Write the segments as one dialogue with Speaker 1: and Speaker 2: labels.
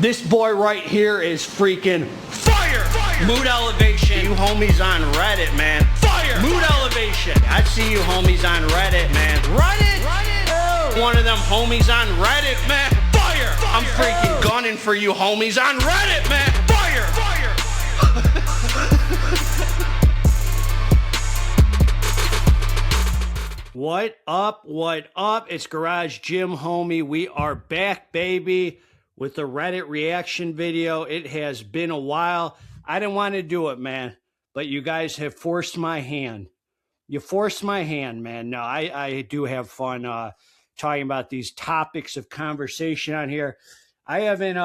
Speaker 1: This boy right here is freaking fire! Mood elevation. You homies on Reddit, man. Fire! Mood elevation. I see you homies on Reddit, man. Reddit? Oh. One of them homies on Reddit, man. Fire! I'm freaking gunning for you homies on Reddit, man. Fire! What up? What up? It's Garage Jim, homie. We are back, baby, with the Reddit reaction video. It has been a while. I didn't want to do it, man, but you guys have forced my hand. You forced my hand, man. No, I do have fun talking about these topics of conversation on here. I haven't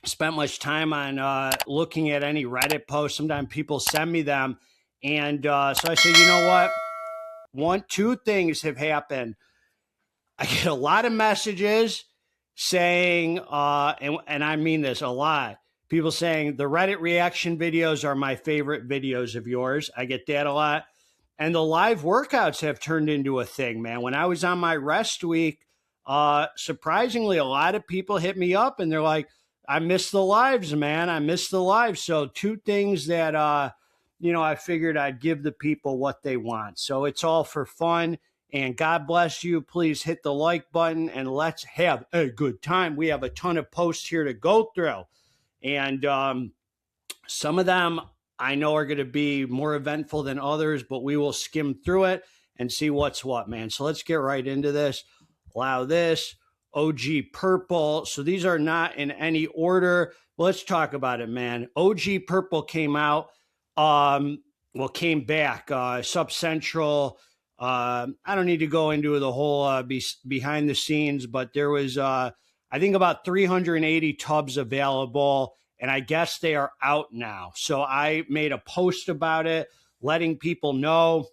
Speaker 1: spent much time on looking at any Reddit posts. Sometimes people send me them, and so I say, you know what? Two things have happened. I get a lot of messages saying, and I mean this a lot, people saying the Reddit reaction videos are my favorite videos of yours. I get that a lot. And the live workouts have turned into a thing, man. When I was on my rest week, surprisingly, a lot of people hit me up and they're like, I miss the lives, man. I miss the lives. So two things that, I figured I'd give the people what they want. So it's all for fun. And God bless you. Please hit the like button and let's have a good time. We have a ton of posts here to go through. And some of them I know are going to be more eventful than others, but we will skim through it and see what's what, man. So let's get right into this. Allow this. OG Purple. So these are not in any order. Let's talk about it, man. OG Purple came out. Came back. Sub Central. I don't need to go into the whole behind the scenes, but there was, I think, about 380 tubs available, and I guess they are out now. So I made a post about it, letting people know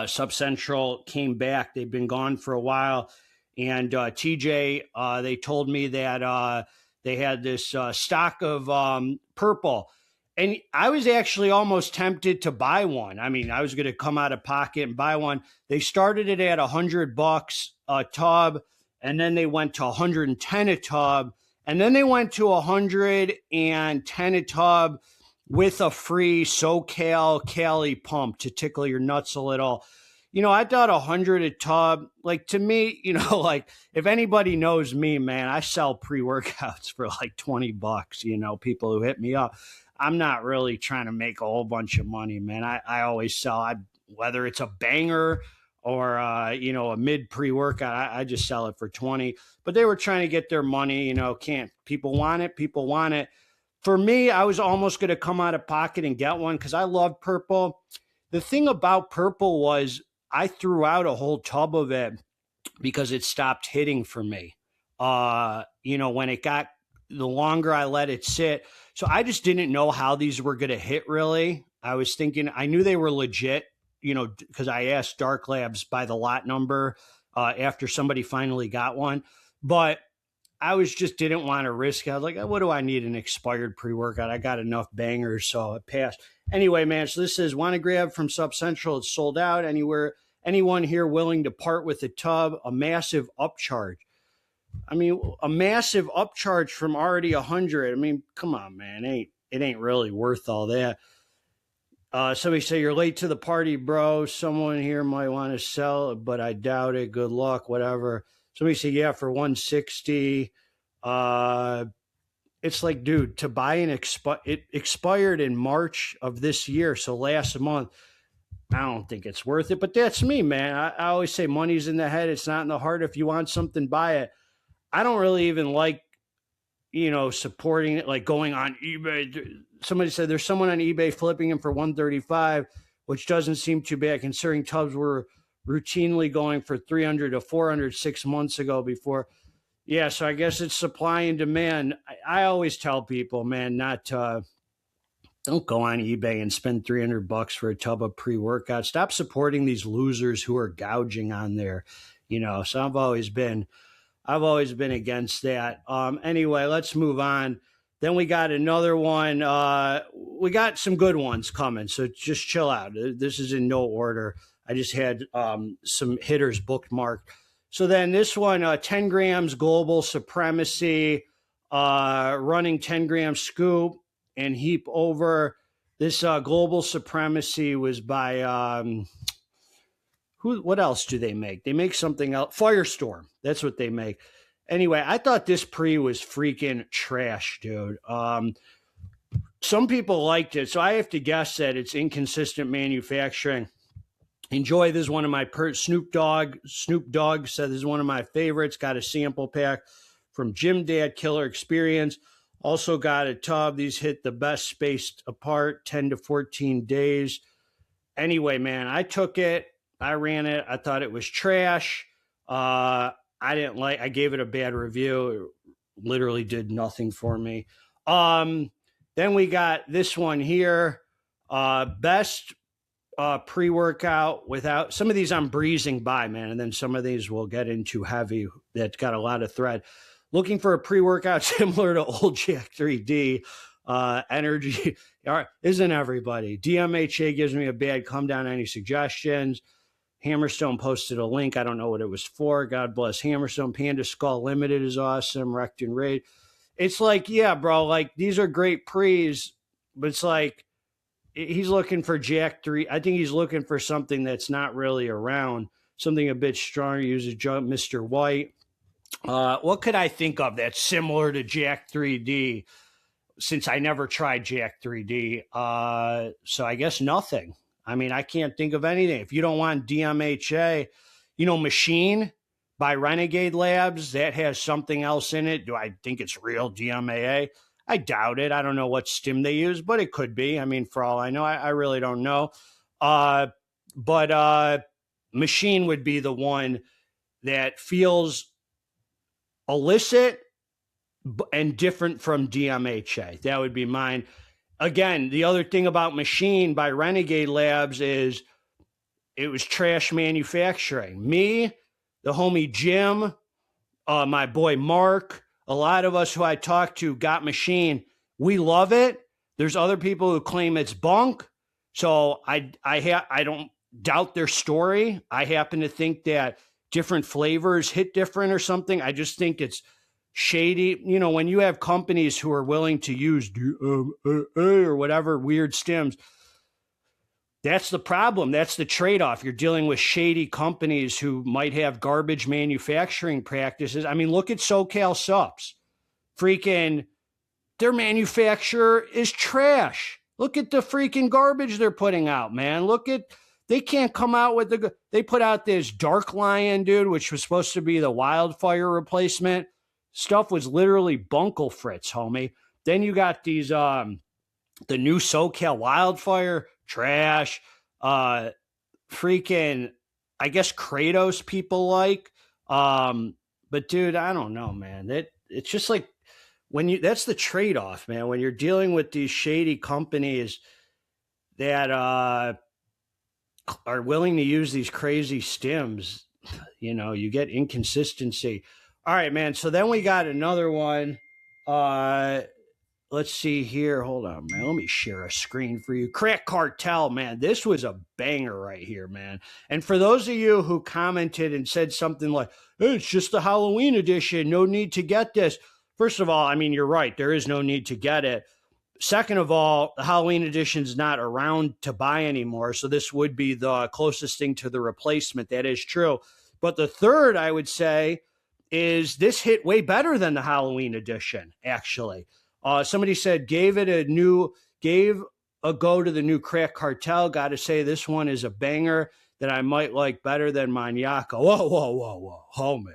Speaker 1: Sub Central came back. They've been gone for a while. And TJ, they told me that they had this stock of purple. And I was actually almost tempted to buy one. I mean, I was going to come out of pocket and buy one. They started it at $100 a tub, and then they went to 110 a tub, and then they went to 110 a tub with a free SoCal Cali pump to tickle your nuts a little. You know, I thought 100 a tub, like, to me, like, if anybody knows me, man, I sell pre-workouts for like $20, people who hit me up. I'm not really trying to make a whole bunch of money, man. I always sell, whether it's a banger or, a mid pre-workout, I just sell it for 20. But they were trying to get their money, people want it, people want it. For me, I was almost going to come out of pocket and get one because I love purple. The thing about purple was I threw out a whole tub of it because it stopped hitting for me. When it got, the longer I let it sit. So I just didn't know how these were going to hit, really. I was thinking, I knew they were legit, because I asked Dark Labs by the lot number after somebody finally got one. But I just didn't want to risk it. I was like, what do I need an expired pre-workout? I got enough bangers, so it passed. Anyway, man, so this says, want to grab from Sub Central. It's sold out anywhere. Anyone here willing to part with a tub? A massive upcharge. I mean, a massive upcharge from already 100. I mean, come on, man. It ain't really worth all that. Somebody say, you're late to the party, bro. Someone here might want to sell it, but I doubt it. Good luck, whatever. Somebody say, yeah, for 160. It's like, dude, to buy it expired in March of this year, so last month. I don't think it's worth it, but that's me, man. I always say money's in the head. It's not in the heart. If you want something, buy it. I don't really even like, supporting it, like going on eBay. Somebody said there's someone on eBay flipping them for 135, which doesn't seem too bad considering tubs were routinely going for 300 to 400 6 months ago before. Yeah, so I guess it's supply and demand. I always tell people, man, not to, don't go on eBay and spend $300 for a tub of pre-workout. Stop supporting these losers who are gouging on there, So I've always been against that. Anyway, let's move on. Then we got another one. We got some good ones coming, so just chill out. This is in no order. I just had some hitters bookmarked. So then this one, 10 grams global supremacy. running 10-gram scoop and heap over. This Global Supremacy was by what else do they make? They make something else. Firestorm. That's what they make. Anyway, I thought this pre was freaking trash, dude. Some people liked it, so I have to guess that it's inconsistent manufacturing. Enjoy. This is one of my Snoop Dogg said this is one of my favorites. Got a sample pack from Jim Dad Killer Experience. Also got a tub. These hit the best spaced apart, 10 to 14 days. Anyway, man, I took it. I ran it. I thought it was trash. I gave it a bad review. It literally did nothing for me. Then we got this one here. Best pre-workout without, some of these I'm breezing by, man. And then some of these we'll get into heavy. That's got a lot of thread. Looking for a pre-workout similar to old Jack 3D. Energy. Isn't everybody? DMHA gives me a bad come down. Any suggestions? Hammerstone posted a link. I don't know what it was for. God bless Hammerstone. Panda Skull Limited is awesome. Recton Raid. It's like, yeah, bro, like these are great pre's, but it's like he's looking for Jack 3. I think he's looking for something that's not really around, something a bit stronger. Uses Mr. White. What could I think of that's similar to Jack 3D, since I never tried Jack 3D? So I guess nothing. I mean, I can't think of anything. If you don't want DMHA, Machine by Renegade Labs, that has something else in it. Do I think it's real DMAA? I doubt it. I don't know what stim they use, but it could be. I mean, for all I know, I really don't know. But Machine would be the one that feels illicit and different from DMHA. That would be mine. Again, the other thing about Machine by Renegade Labs is it was trash manufacturing. Me, the homie Jim, my boy Mark, a lot of us who I talked to got Machine. We love it. There's other people who claim it's bunk. So I don't doubt their story. I happen to think that different flavors hit different or something. I just think it's shady. When you have companies who are willing to use or whatever weird stims, that's the problem. That's the trade-off. You're dealing with shady companies who might have garbage manufacturing practices. I mean, look at SoCal Subs. Freaking, their manufacturer is trash. Look at the freaking garbage they're putting out, man. They can't come out with they put out this Dark Lion, dude, which was supposed to be the Wildfire replacement. Stuff was literally bunkle fritz, homie. Then you got these, the new SoCal Wildfire, trash. Freaking, I guess Kratos people like. But dude, I don't know, man. It's just like that's the trade-off, man. When you're dealing with these shady companies that are willing to use these crazy stims, you get inconsistency. All right, man. So then we got another one. Let's see here. Hold on, man. Let me share a screen for you. Crack Cartel, man. This was a banger right here, man. And for those of you who commented and said something like, hey, it's just the Halloween edition, no need to get this. First of all, I mean, you're right. There is no need to get it. Second of all, the Halloween edition is not around to buy anymore. So this would be the closest thing to the replacement. That is true. But the third, I would say, is this hit way better than the Halloween edition, actually. Somebody said, gave a go to the new Crack Cartel. Got to say, this one is a banger that I might like better than Maniaco. Whoa.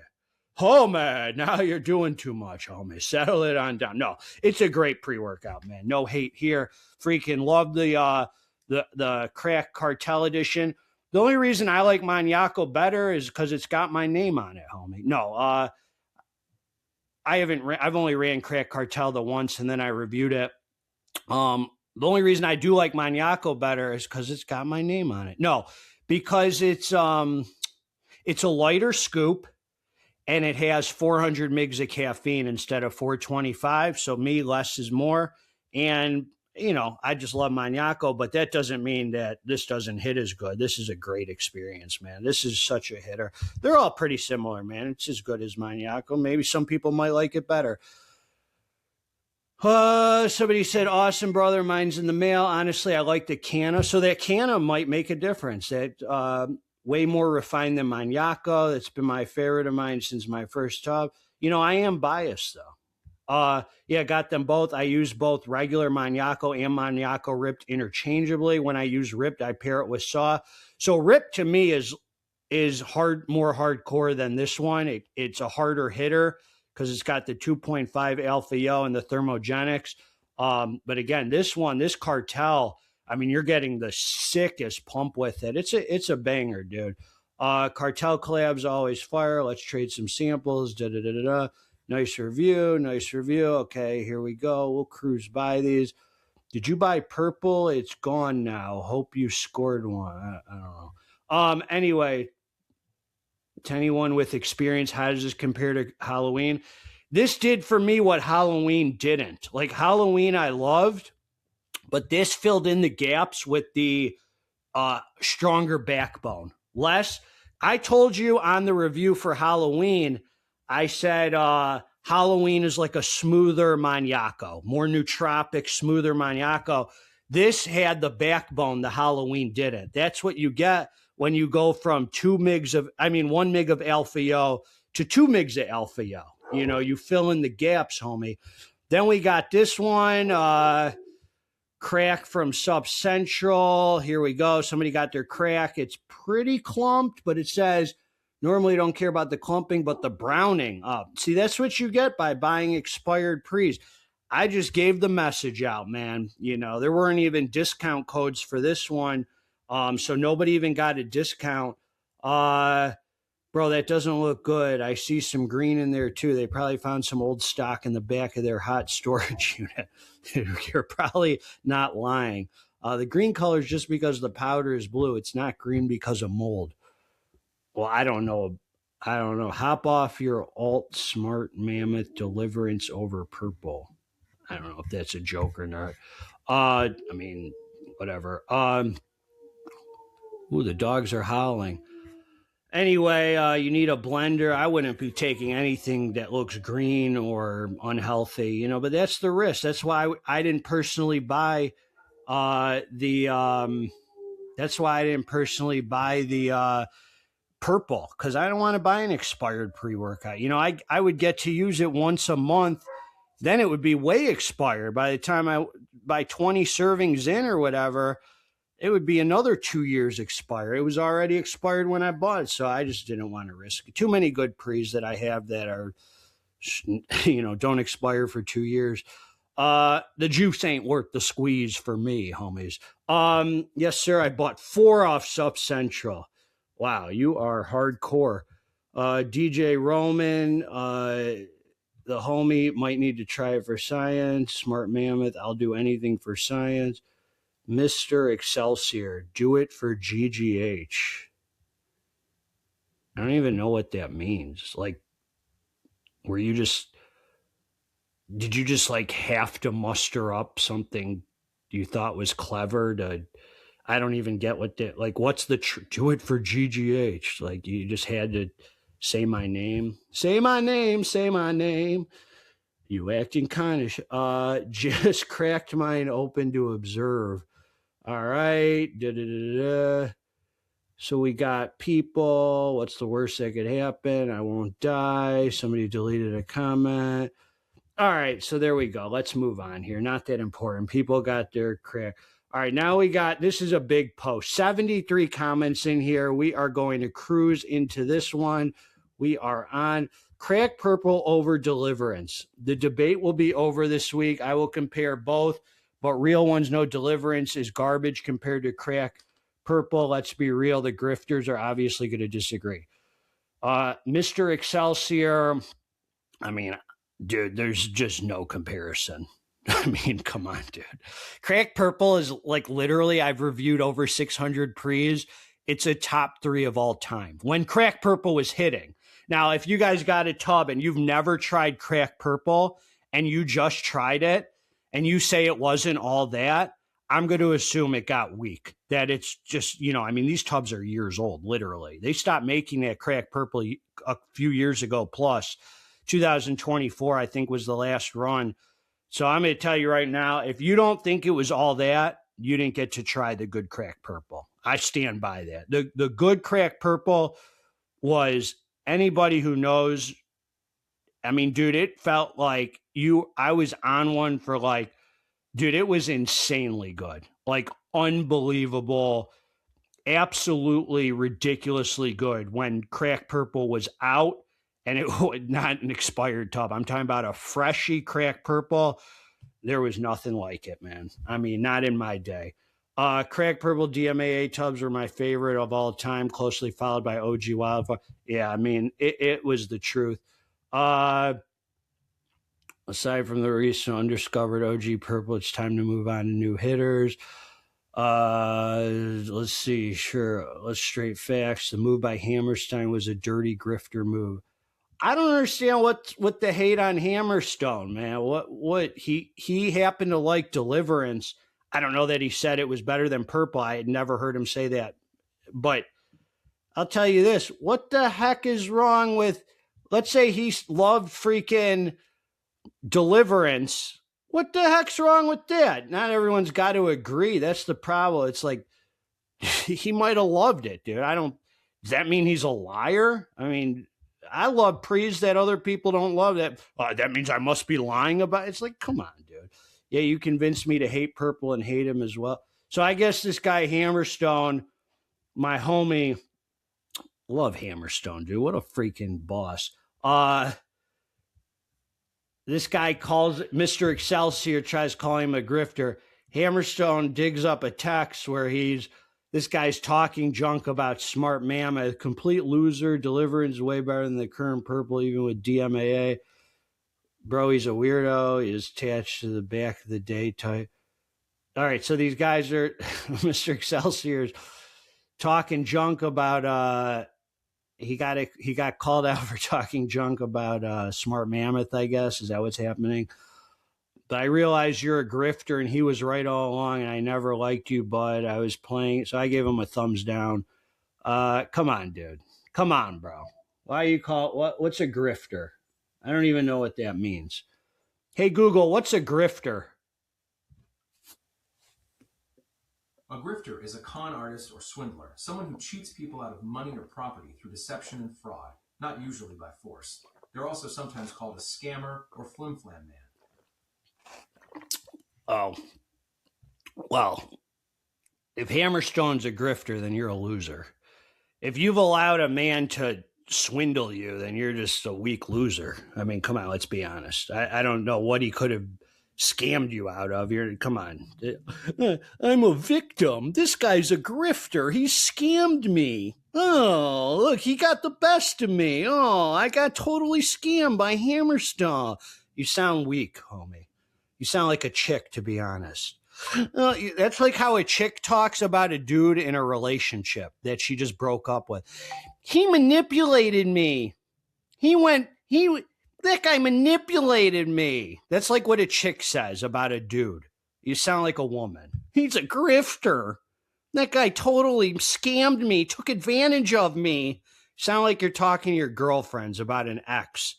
Speaker 1: Homie, now you're doing too much, homie. Settle it on down. No, it's a great pre-workout, man. No hate here. Freaking love the Crack Cartel edition. The only reason I like Maniaco better is because it's got my name on it, homie. No, I've only ran Crack Cartel the once and then I reviewed it. The only reason I do like Maniaco better is because it's got my name on it. No, because it's a lighter scoop and it has 400 mgs of caffeine instead of 425. So less is more. And I just love Maniaco, but that doesn't mean that this doesn't hit as good. This is a great experience, man. This is such a hitter. They're all pretty similar, man. It's as good as Maniaco. Maybe some people might like it better. Somebody said, awesome, brother. Mine's in the mail. Honestly, I like the canna. So that canna might make a difference. That way more refined than Maniaco. That's been my favorite of mine since my first tub. You know, I am biased, though. Yeah, got them both. I use both regular Maniaco and Maniaco Ripped interchangeably. When I use Ripped, I pair it with Saw. So Ripped to me is more hardcore than this one. It's a harder hitter because it's got the 2.5 alpha yo and the thermogenics. But again, this cartel, I mean, you're getting the sickest pump with it. It's a banger, dude. Cartel collabs always fire. Let's trade some samples. Nice review. Okay, here we go. We'll cruise by these. Did you buy purple? It's gone now. Hope you scored one. I don't know. Anyway, to anyone with experience, how does this compare to Halloween? This did for me what Halloween didn't. Like Halloween I loved, but this filled in the gaps with the stronger backbone. I told you on the review for Halloween, I said Halloween is like a smoother Maniaco, more nootropic, smoother Maniaco. This had the backbone the Halloween didn't. That's what you get when you go from 1 mg of alpha yo to 2 mgs of alpha yo. You know, you fill in the gaps, homie. Then we got this one, crack from Sub Central. Here we go. Somebody got their crack. It's pretty clumped, but it says, normally don't care about the clumping, but the browning up. See, that's what you get by buying expired pre's. I just gave the message out, man. You know, there weren't even discount codes for this one. So nobody even got a discount. Bro, that doesn't look good. I see some green in there too. They probably found some old stock in the back of their hot storage unit. You're probably not lying. The green color is just because the powder is blue. It's not green because of mold. Well, I don't know. Hop off your alt smart mammoth Deliverance over purple. I don't know if that's a joke or not. I mean, whatever. Ooh, the dogs are howling. Anyway, you need a blender. I wouldn't be taking anything that looks green or unhealthy, you know, but that's the risk. That's why I didn't personally buy the purple, because I don't want to buy an expired pre-workout. You know, I would get to use it once a month. Then it would be way expired. By the time by 20 servings in or whatever, it would be another 2 years expired. It was already expired when I bought it, so I just didn't want to risk it. Too many good pre's that I have that are, you know, don't expire for 2 years. The juice ain't worth the squeeze for me, homies. Yes, sir, I bought 4 off Sub Central. Wow, you are hardcore. DJ Roman, the homie might need to try it for science. Smart Mammoth, I'll do anything for science. Mr. Excelsior, do it for GGH. I don't even know what that means. Like, did you just like have to muster up something you thought was clever to, I don't even get what that, like, what's the, do it for GGH? Like, you just had to say my name. Say my name. You acting kind of, just cracked mine open to observe. All right. So we got people. What's the worst that could happen? I won't die. Somebody deleted a comment. All right. So there we go. Let's move on here. Not that important. People got their crack. All right. Now this is a big post. 73 comments in here. We are going to cruise into this one. We are on crack purple over Deliverance. The debate will be over this week. I will compare both. But real ones know Deliverance is garbage compared to crack purple. Let's be real. The grifters are obviously going to disagree. Mr. Excelsior, I mean, dude, there's just no comparison. I mean, come on, dude. Crack purple is like literally, I've reviewed over 600 pre's. It's a top 3 of all time. When crack purple was hitting. Now, if you guys got a tub and you've never tried crack purple and you just tried it, and you say it wasn't all that, I'm going to assume it got weak. That it's just, you know, I mean, these tubs are years old, literally. They stopped making that crack purple a few years ago plus. 2024, I think, was the last run. So I'm going to tell you right now, if you don't think it was all that, you didn't get to try the good crack purple. I stand by that. The good crack purple was, anybody who knows, I mean, dude, it felt like I was on one for like, dude, it was insanely good. Like unbelievable, absolutely ridiculously good when crack purple was out, and it was not an expired tub. I'm talking about a freshy crack purple. There was nothing like it, man. I mean, not in my day. Crack purple DMHA tubs were my favorite of all time, closely followed by OG Wildfire. Yeah, I mean, it was the truth. Aside from the recent undiscovered OG purple, it's time to move on to new hitters. Let's see. Sure, let's straight facts. The move by Hammerstein was a dirty grifter move. I don't understand what the hate on Hammerstone, man. What he happened to like Deliverance. I don't know that he said it was better than Purple. I had never heard him say that. But I'll tell you this. What the heck is wrong with, let's say he loved freaking Deliverance. What the heck's wrong with that? Not everyone's got to agree. That's the problem. It's like, he might have loved it, dude. Does that mean he's a liar? I mean, I love prees that other people don't love. That means I must be lying about it. It's like, come on, dude. Yeah, you convinced me to hate Purple and hate him as well. So I guess this guy Hammerstone, my homie, love Hammerstone, dude. What a freaking boss. This guy calls Mr. Excelsior, tries calling him a grifter. Hammerstone digs up a text where this guy's talking junk about Smart Mammoth, complete loser. Deliverance is way better than the current Purple, even with DMHA. Bro, he's a weirdo. He's attached to the back of the day type. All right, so these guys are, Mr. Excelsior's talking junk about, he got called out for talking junk about Smart Mammoth, I guess. Is that what's happening? But I realized you're a grifter, and he was right all along, and I never liked you, bud. I was playing, so I gave him a thumbs down. Come on, dude. Come on, bro. Why you what's a grifter? I don't even know what that means. Hey, Google, what's a grifter?
Speaker 2: A grifter is a con artist or swindler, someone who cheats people out of money or property through deception and fraud, not usually by force. They're also sometimes called a scammer or flim-flam man.
Speaker 1: Oh, well, if Hammerstone's a grifter, then you're a loser. If you've allowed a man to swindle you, then you're just a weak loser. I mean, come on, let's be honest. I don't know what he could have scammed you out of. Come on. I'm a victim. This guy's a grifter. He scammed me. Oh, look, he got the best of me. Oh, I got totally scammed by Hammerstone. You sound weak, homie. You sound like a chick, to be honest. That's like how a chick talks about a dude in a relationship that she just broke up with. He manipulated me. That guy manipulated me. That's like what a chick says about a dude. You sound like a woman. He's a grifter. That guy totally scammed me, took advantage of me. Sound like you're talking to your girlfriends about an ex.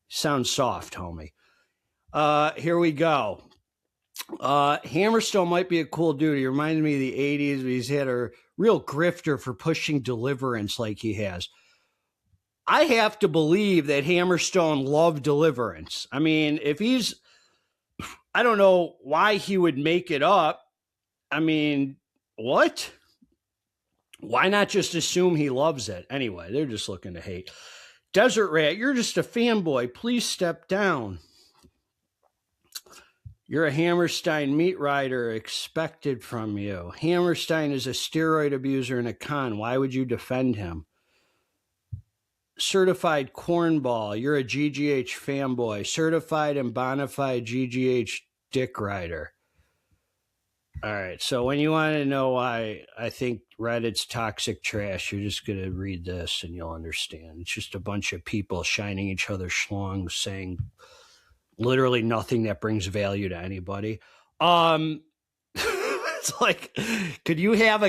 Speaker 1: Sound soft, homie. Here we go. Hammerstone might be a cool dude. He reminded me of the 80s. He's had a real grifter for pushing Deliverance like he has. I have to believe that Hammerstone loved Deliverance. I mean, I don't know why he would make it up. I mean, what? Why not just assume he loves it? Anyway, they're just looking to hate. Desert Rat, you're just a fanboy. Please step down. You're a Hammerstein meat rider, expected from you. Hammerstein is a steroid abuser and a con. Why would you defend him? Certified cornball, you're a GGH fanboy. Certified and bona fide GGH dick rider. All right, so when you want to know why I think Reddit's toxic trash, you're just going to read this and you'll understand. It's just a bunch of people shining each other schlongs, saying literally nothing that brings value to anybody. It's like, could you have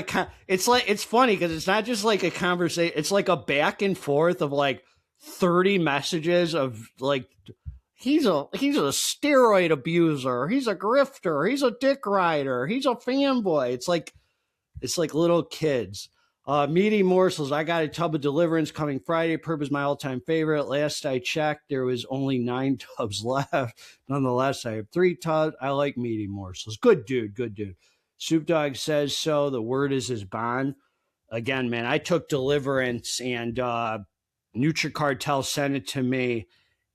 Speaker 1: it's funny because it's not just like a conversation. It's like a back and forth of like 30 messages of like he's a steroid abuser. He's a grifter. He's a dick rider. He's a fanboy. It's like little kids. Meaty morsels. I got a tub of Deliverance coming Friday. Perp is my all-time favorite. Last I checked, there was only 9 tubs left. Nonetheless, I have 3 tubs. I like meaty morsels. Good dude. Good dude. Soup Dog says so. The word is his bond. Again, man, I took Deliverance and NutriCartel sent it to me,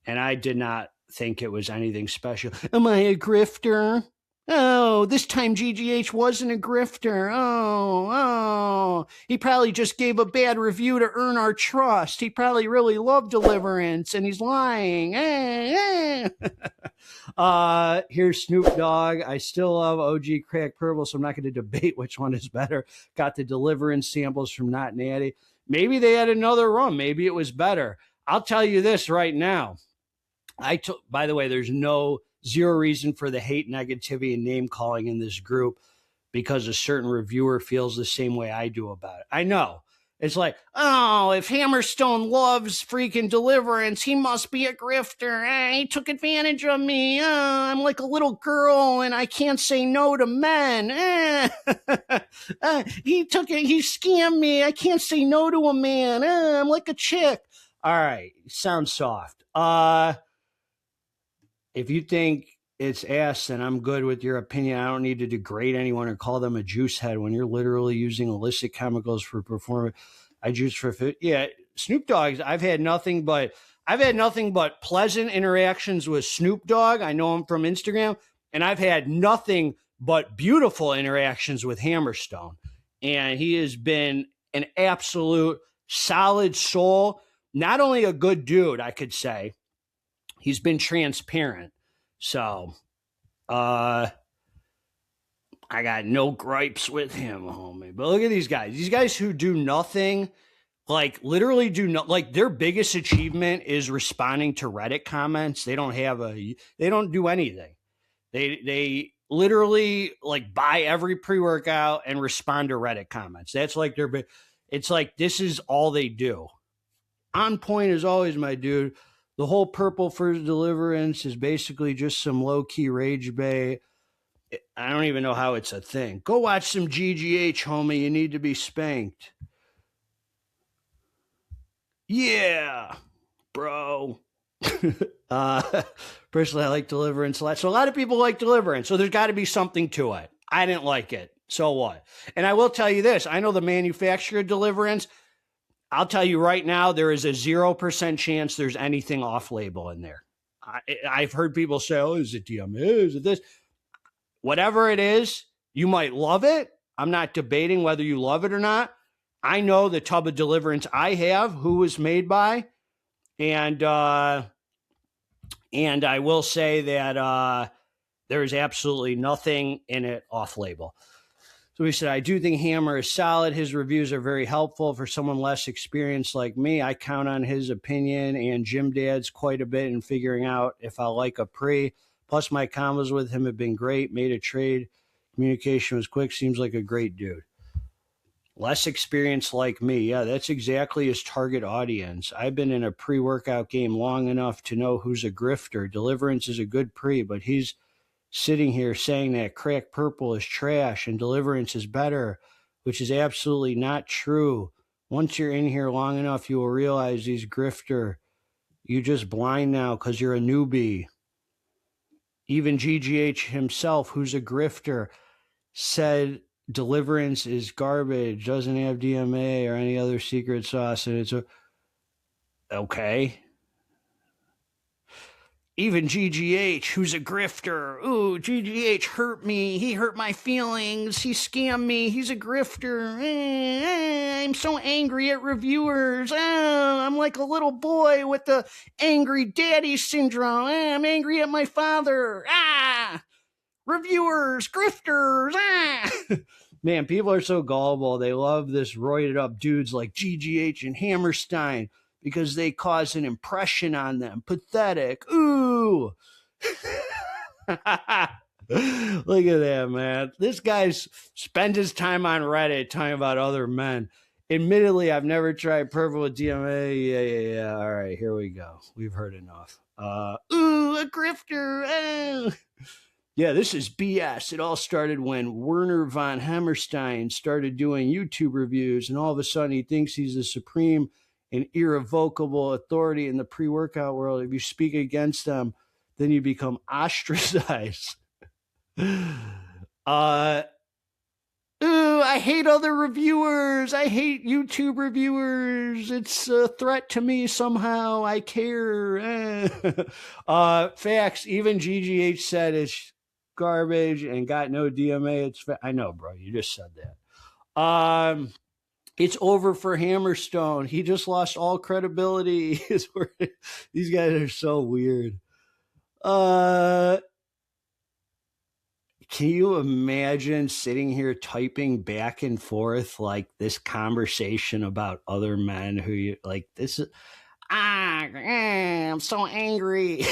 Speaker 1: and I did not think it was anything special. Am I a grifter? Oh, this time GGH wasn't a grifter. Oh. He probably just gave a bad review to earn our trust. He probably really loved Deliverance, and he's lying. Here's Snoop Dogg. I still love OG Crack Purple, so I'm not going to debate which one is better. Got the Deliverance samples from Not Natty. Maybe they had another rum. Maybe it was better. I'll tell you this right now. By the way, there's zero reason for the hate, negativity, and name calling in this group because a certain reviewer feels the same way I do about it. I know. It's like, oh, if Hammerstone loves freaking Deliverance, he must be a grifter. He took advantage of me. I'm like a little girl and I can't say no to men. He scammed me. I can't say no to a man. I'm like a chick. All right. Sounds soft. If you think it's ass, then I'm good with your opinion. I don't need to degrade anyone or call them a juice head when you're literally using illicit chemicals for performance. I juice for food. Yeah, Snoop Dogg. I've had nothing but pleasant interactions with Snoop Dogg. I know him from Instagram, and I've had nothing but beautiful interactions with Hammerstone. And he has been an absolute solid soul. Not only a good dude, I could say. He's been transparent. So, I got no gripes with him, homie. But look at these guys. These guys who do nothing, like literally like their biggest achievement is responding to Reddit comments. They don't do anything. They literally like buy every pre-workout and respond to Reddit comments. That's like it's like, this is all they do. On point as always, my dude. The whole purple for Deliverance is basically just some low-key rage bait. I don't even know how it's a thing. Go watch some GGH, homie. You need to be spanked. Yeah, bro. Personally, I like Deliverance a lot. So a lot of people like Deliverance. So there's got to be something to it. I didn't like it. So what? And I will tell you this. I know the manufacturer of Deliverance. I'll tell you right now, there is a 0% chance there's anything off-label in there. I've heard people say, oh, is it DMHA? Is it this? Whatever it is, you might love it. I'm not debating whether you love it or not. I know the tub of Deliverance I have, who was made by, and I will say that there is absolutely nothing in it off-label. So we said, I do think Hammer is solid. His reviews are very helpful for someone less experienced like me. I count on his opinion and Jim Dad's quite a bit in figuring out if I like a pre. Plus, my combos with him have been great. Made a trade. Communication was quick. Seems like a great dude. Less experienced like me. Yeah, that's exactly his target audience. I've been in a pre-workout game long enough to know who's a grifter. Deliverance is a good pre, but he's sitting here saying that Crack Purple is trash and Deliverance is better, which is absolutely not true. Once you're in here long enough, you will realize he's grifter. You just blind now because you're a newbie. Even GGH himself, who's a grifter, said Deliverance is garbage, doesn't have DMHA or any other secret sauce, and it's okay. Even GGH, who's a grifter. Ooh, GGH hurt me. He hurt my feelings. He scammed me. He's a grifter. I'm so angry at reviewers. I'm like a little boy with the angry daddy syndrome. I'm angry at my father. Reviewers, grifters. Man, people are so gullible. They love this roided up dudes like GGH and Hammerstein because they cause an impression on them. Pathetic. Ooh. Look at that, man. This guy's spent his time on Reddit talking about other men. Admittedly, I've never tried purple with DMA. Yeah. All right, here we go. We've heard enough. Ooh, a grifter. Yeah, this is BS. It all started when Werner von Hammerstein started doing YouTube reviews, and all of a sudden he thinks he's the supreme and irrevocable authority in the pre-workout world. If you speak against them, then you become ostracized. Ooh, I hate other reviewers. I hate YouTube reviewers. It's a threat to me somehow. I care. Facts. Even GGH said it's garbage and got no DMA. I know, bro. You just said that. It's over for Hammerstone. He just lost all credibility. These guys are so weird. Can you imagine sitting here typing back and forth like this conversation about other men who you like? This is I'm so angry.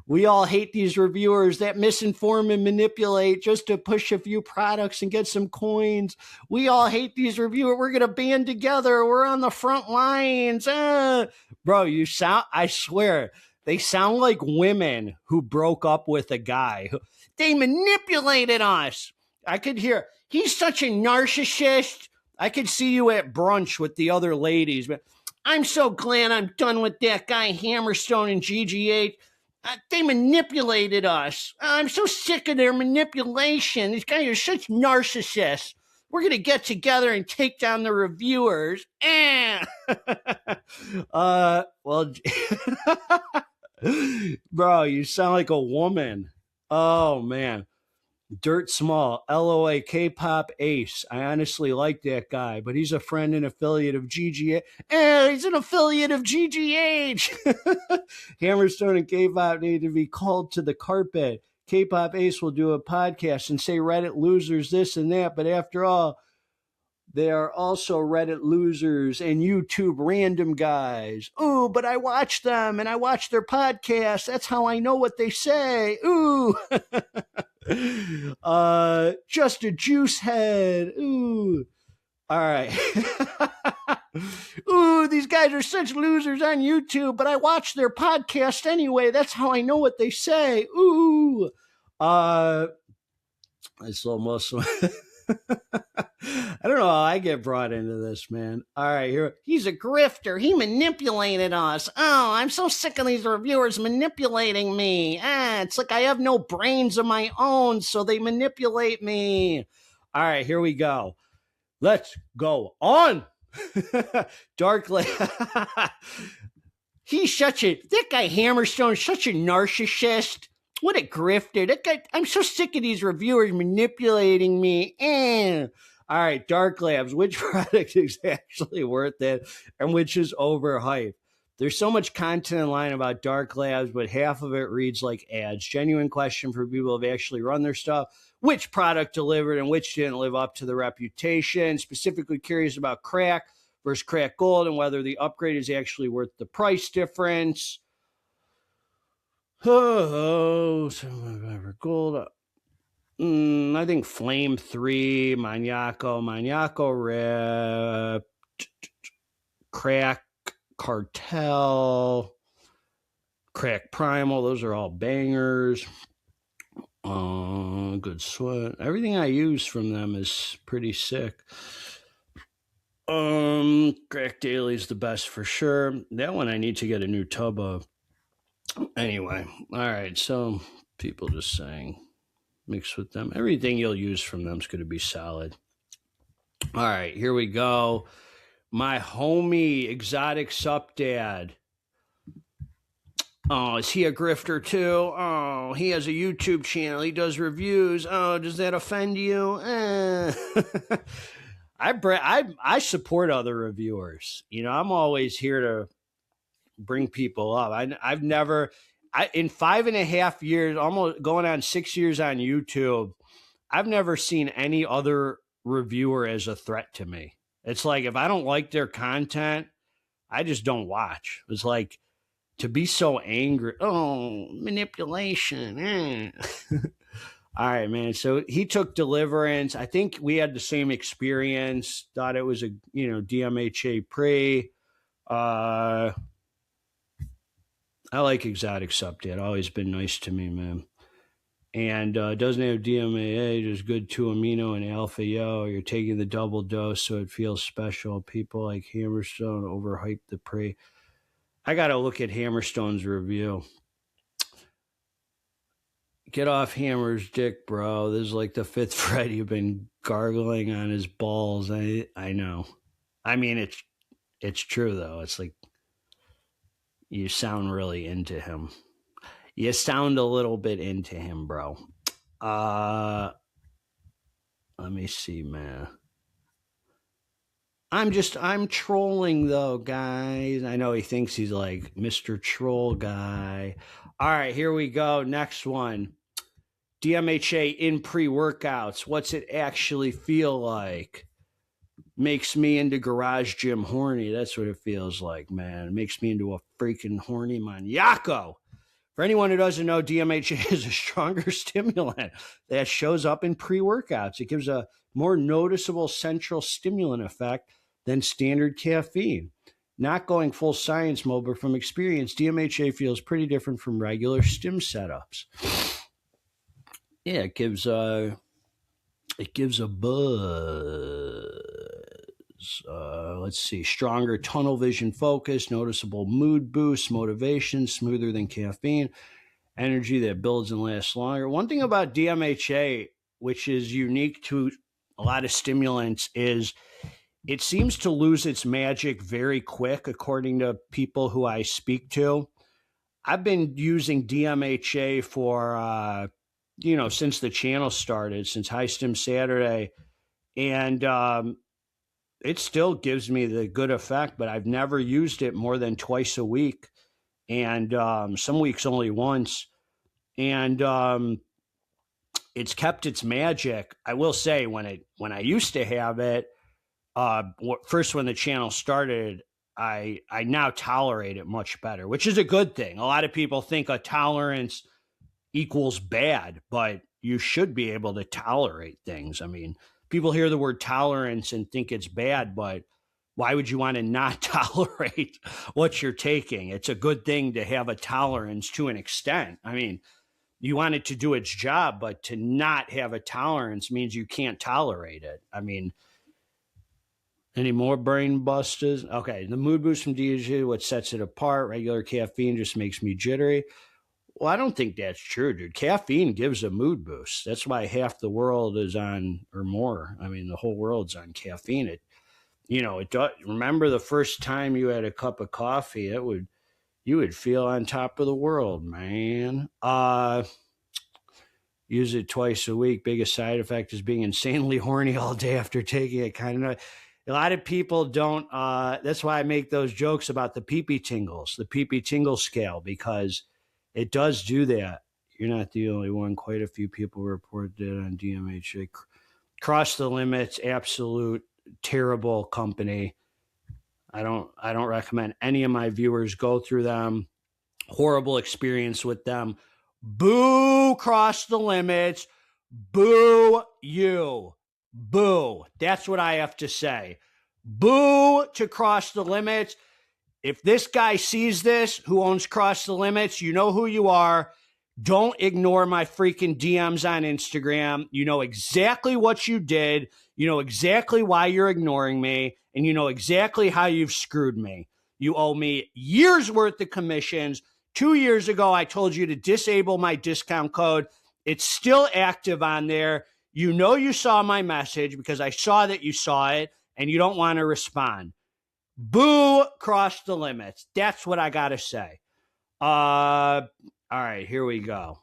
Speaker 1: We all hate these reviewers that misinform and manipulate just to push a few products and get some coins. We all hate these reviewers. We're going to band together. We're on the front lines. Bro, I swear, they sound like women who broke up with a guy. They manipulated us. I could hear, he's such a narcissist. I could see you at brunch with the other ladies. But I'm so glad I'm done with that guy, Hammerstone and GG8. They manipulated us. I'm so sick of their manipulation. These guys are such narcissists. We're going to get together and take down the reviewers. Well, bro, you sound like a woman. Oh, man. Dirt Small, LOA, K-pop ace. I honestly like that guy, but he's a friend and affiliate of GGH. He's an affiliate of GGH. Hammerstone and K-pop need to be called to the carpet. K-pop ace will do a podcast and say Reddit losers this and that, but after all, they are also Reddit losers and YouTube random guys. Ooh, but I watch them and I watch their podcasts. That's how I know what they say. Ooh. Just a juice head. Ooh. All right. Ooh, these guys are such losers on YouTube, but I watch their podcast anyway. That's how I know what they say. Ooh. I saw most of I don't know how I get brought into this, man. All right, here. He's a grifter. He manipulated us. Oh, I'm so sick of these reviewers manipulating me. It's like I have no brains of my own, so they manipulate me. All right, here we go. Let's go on. Darkly. That guy Hammerstone's such a narcissist. What a grifter. That guy, I'm so sick of these reviewers manipulating me. All right, Dark Labs, which product is actually worth it and which is overhyped? There's so much content online about Dark Labs, but half of it reads like ads. Genuine question for people who have actually run their stuff. Which product delivered and which didn't live up to the reputation? Specifically curious about crack versus crack gold and whether the upgrade is actually worth the price difference. Oh, gold. I think Flame 3, Maniaco Rip, Crack Cartel, Crack Primal. Those are all bangers. Good Sweat. Everything I use from them is pretty sick. Crack Daily is the best for sure. That one I need to get a new tub of. Anyway, all right, so people just saying mix with them. Everything you'll use from them is going to be solid. All right, here we go. My homie, Exotic Sup Dad. Oh, is he a grifter too? Oh, he has a YouTube channel. He does reviews. Oh, does that offend you? I support other reviewers. You know, I'm always here to bring people up. I've never, in 5.5 years, almost going on 6 years on YouTube, I've never seen any other reviewer as a threat to me. It's like, if I don't like their content, I just don't watch. It's like, to be so angry. Oh, manipulation. All All right, man. So he took Deliverance. I think we had the same experience. Thought it was a, DMHA pre. I like Exotic Subdat. Always been nice to me, man. And doesn't have DMHA, just good 2-amino and alpha yo. You're taking the double dose, so it feels special. People like Hammerstone overhype the pre. I got to look at Hammerstone's review. Get off Hammer's dick, bro. This is like the 5th Fred you've been gargling on his balls. I know. I mean, it's true, though. It's like you sound really into him. You sound a little bit into him, bro. Let me see, man. I'm trolling, though, guys. I know he thinks he's like Mr. Troll Guy. All right, here we go. Next one. DMHA in pre-workouts. What's it actually feel like? Makes me into garage gym horny. That's what it feels like, man. It makes me into a freaking horny maniaco. For anyone who doesn't know, DMHA is a stronger stimulant that shows up in pre-workouts. It gives a more noticeable central stimulant effect than standard caffeine. Not going full science mode, but from experience, DMHA feels pretty different from regular stim setups. Yeah, it gives a buzz. Let's see, stronger tunnel vision focus, noticeable mood boost, motivation, smoother than caffeine, energy that builds and lasts longer. One thing about DMHA, which is unique to a lot of stimulants, is it seems to lose its magic very quick, according to people who I speak to. I've been using DMHA for, since the channel started, since High-stim Saturday, and it still gives me the good effect, but I've never used it more than twice a week, and some weeks only once, and it's kept its magic. I will say, when I used to have it, first when the channel started, I now tolerate it much better, which is a good thing. A lot of people think a tolerance equals bad, but you should be able to tolerate things. I mean, people hear the word tolerance and think it's bad, but why would you want to not tolerate what you're taking? It's a good thing to have a tolerance to an extent. I mean, you want it to do its job, but to not have a tolerance means you can't tolerate it. I mean, any more brain busters? Okay, the mood boost from DMHA, what sets it apart? Regular caffeine just makes me jittery. Well, I don't think that's true, dude. Caffeine gives a mood boost. That's why half the world is on, or more. I mean, the whole world's on caffeine. It does. Remember the first time you had a cup of coffee, you would feel on top of the world, man. Use it twice a week. Biggest side effect is being insanely horny all day after taking it. Kind of. A lot of people don't. That's why I make those jokes about the pee-pee tingles, the pee-pee tingle scale, because it does do that. You're not the only one. Quite a few people reported it on DMHA. Cross the limits, absolute terrible company. I don't recommend any of my viewers go through them. Horrible experience with them. Boo, Cross the Limits. Boo you. Boo. That's what I have to say. Boo to Cross the Limits. If this guy sees this, who owns Cross the Limits, you know who you are. Don't ignore my freaking DMs on Instagram. You know exactly what you did. You know exactly why you're ignoring me. And you know exactly how you've screwed me. You owe me years worth of commissions. 2 years ago, I told you to disable my discount code. It's still active on there. You know you saw my message because I saw that you saw it and you don't want to respond. Boo, Cross the Limits. That's what I got to say. All right, here we go.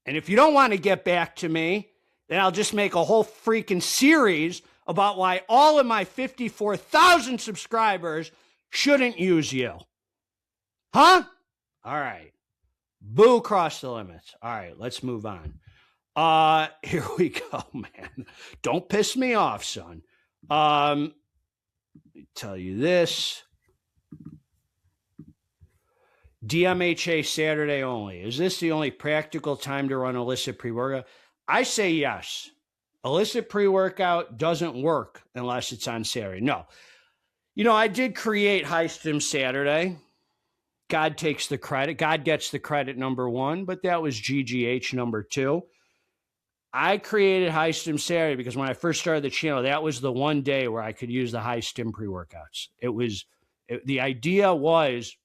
Speaker 1: And if you don't want to get back to me, then I'll just make a whole freaking series about why all of my 54,000 subscribers shouldn't use you. Huh? All right. Boo, Cross the Limits. All right, let's move on. Here we go, man. Don't piss me off, son. Let me tell you this. DMHA Saturday only. Is this the only practical time to run illicit pre-workout? I say yes. Illicit pre-workout doesn't work unless it's on Saturday. No. I did create High-stim Saturday. God takes the credit. God gets the credit, number one, but that was GGH, number two. I created High-stim Saturday because when I first started the channel, that was the one day where I could use the High-stim pre-workouts. The idea was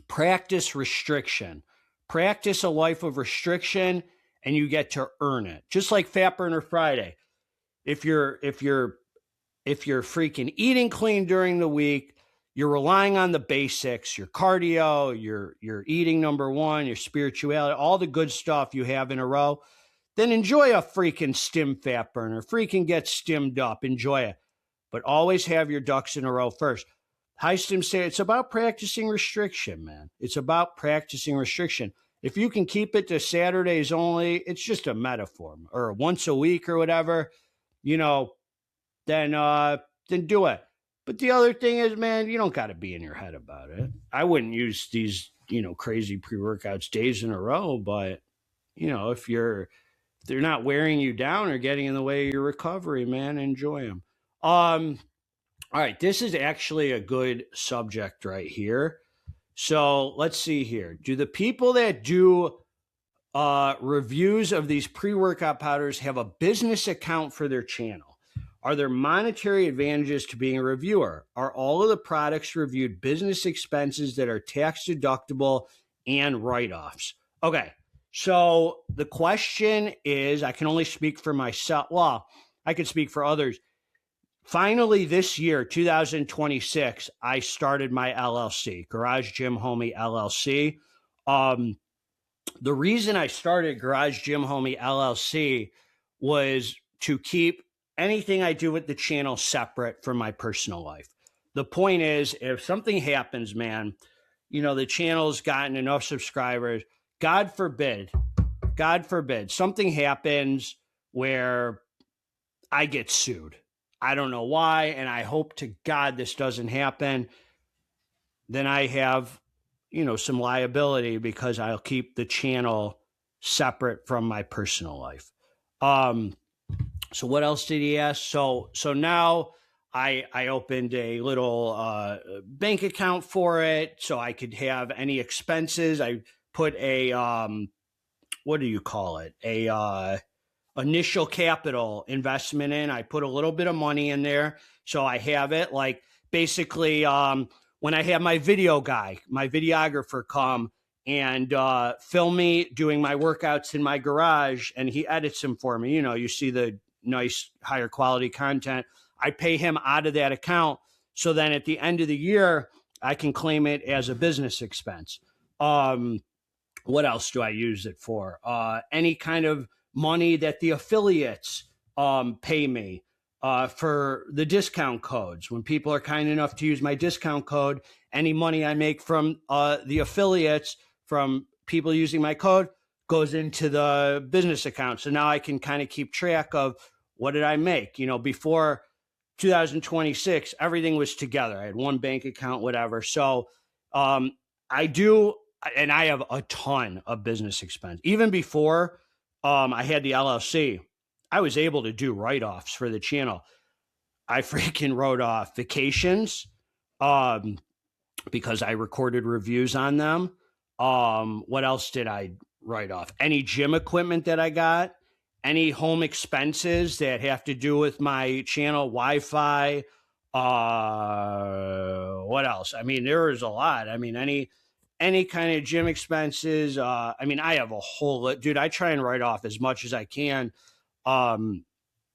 Speaker 1: practice restriction. Practice a life of restriction, and you get to earn it. Just like Fat Burner Friday. If you're freaking eating clean during the week, you're relying on the basics, your cardio, your eating number one, your spirituality, all the good stuff you have in a row, then enjoy a freaking stim fat burner. Freaking get stimmed up. Enjoy it. But always have your ducks in a row first. High-stim Saturday, it's about practicing restriction, man. It's about practicing restriction. If you can keep it to Saturdays only, it's just a metaphor, or once a week or whatever, then do it. But the other thing is, man, you don't got to be in your head about it. I wouldn't use these, crazy pre-workouts days in a row, but, if they're not wearing you down or getting in the way of your recovery, man, enjoy them. All right, this is actually a good subject right here. So let's see here. Do the people that do reviews of these pre-workout powders have a business account for their channel? Are there monetary advantages to being a reviewer? Are all of the products reviewed business expenses that are tax deductible and write-offs? Okay, so the question is, I can only speak for myself. Well, I can speak for others. Finally, this year, 2026, I started my LLC, Garage Gym Homie LLC. The reason I started Garage Gym Homie LLC was to keep anything I do with the channel separate from my personal life. The point is, if something happens, man, the channel's gotten enough subscribers, God forbid, something happens where I get sued. I don't know why, and I hope to God this doesn't happen. Then I have, some liability because I'll keep the channel separate from my personal life. So what else did he ask? So now I opened a little bank account for it so I could have any expenses. I put a what do you call it? Initial capital investment in. I put a little bit of money in there so I have it. Like basically when I have my video guy, my videographer come and film me doing my workouts in my garage, and he edits them for me. You see the nice higher quality content. I pay him out of that account. So then at the end of the year, I can claim it as a business expense. What else do I use it for? Any kind of money that the affiliates pay me for the discount codes. When people are kind enough to use my discount code, any money I make from the affiliates, from people using my code, goes into the business account. So now I can kind of keep track of what did I make. Before 2026, everything was together. I had one bank account, whatever. So I do, and I have a ton of business expense. Even before I had the LLC, I was able to do write-offs for the channel. I freaking wrote off vacations because I recorded reviews on them. What else did I write off? Any gym equipment that I got, any home expenses that have to do with my channel, Wi-Fi, what else? I mean, there is a lot. I mean, any kind of gym expenses. I have a whole, dude, I try and write off as much as I can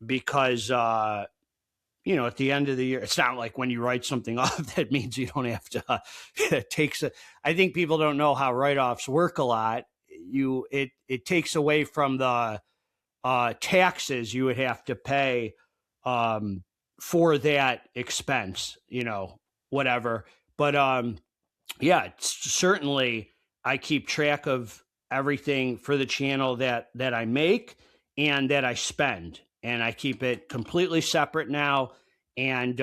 Speaker 1: because, at the end of the year, it's not like when you write something off, that means you don't have to, I think people don't know how write-offs work a lot. It takes away from the taxes you would have to pay for that expense, whatever. But yeah, certainly I keep track of everything for the channel that I make and that I spend, and I keep it completely separate now. And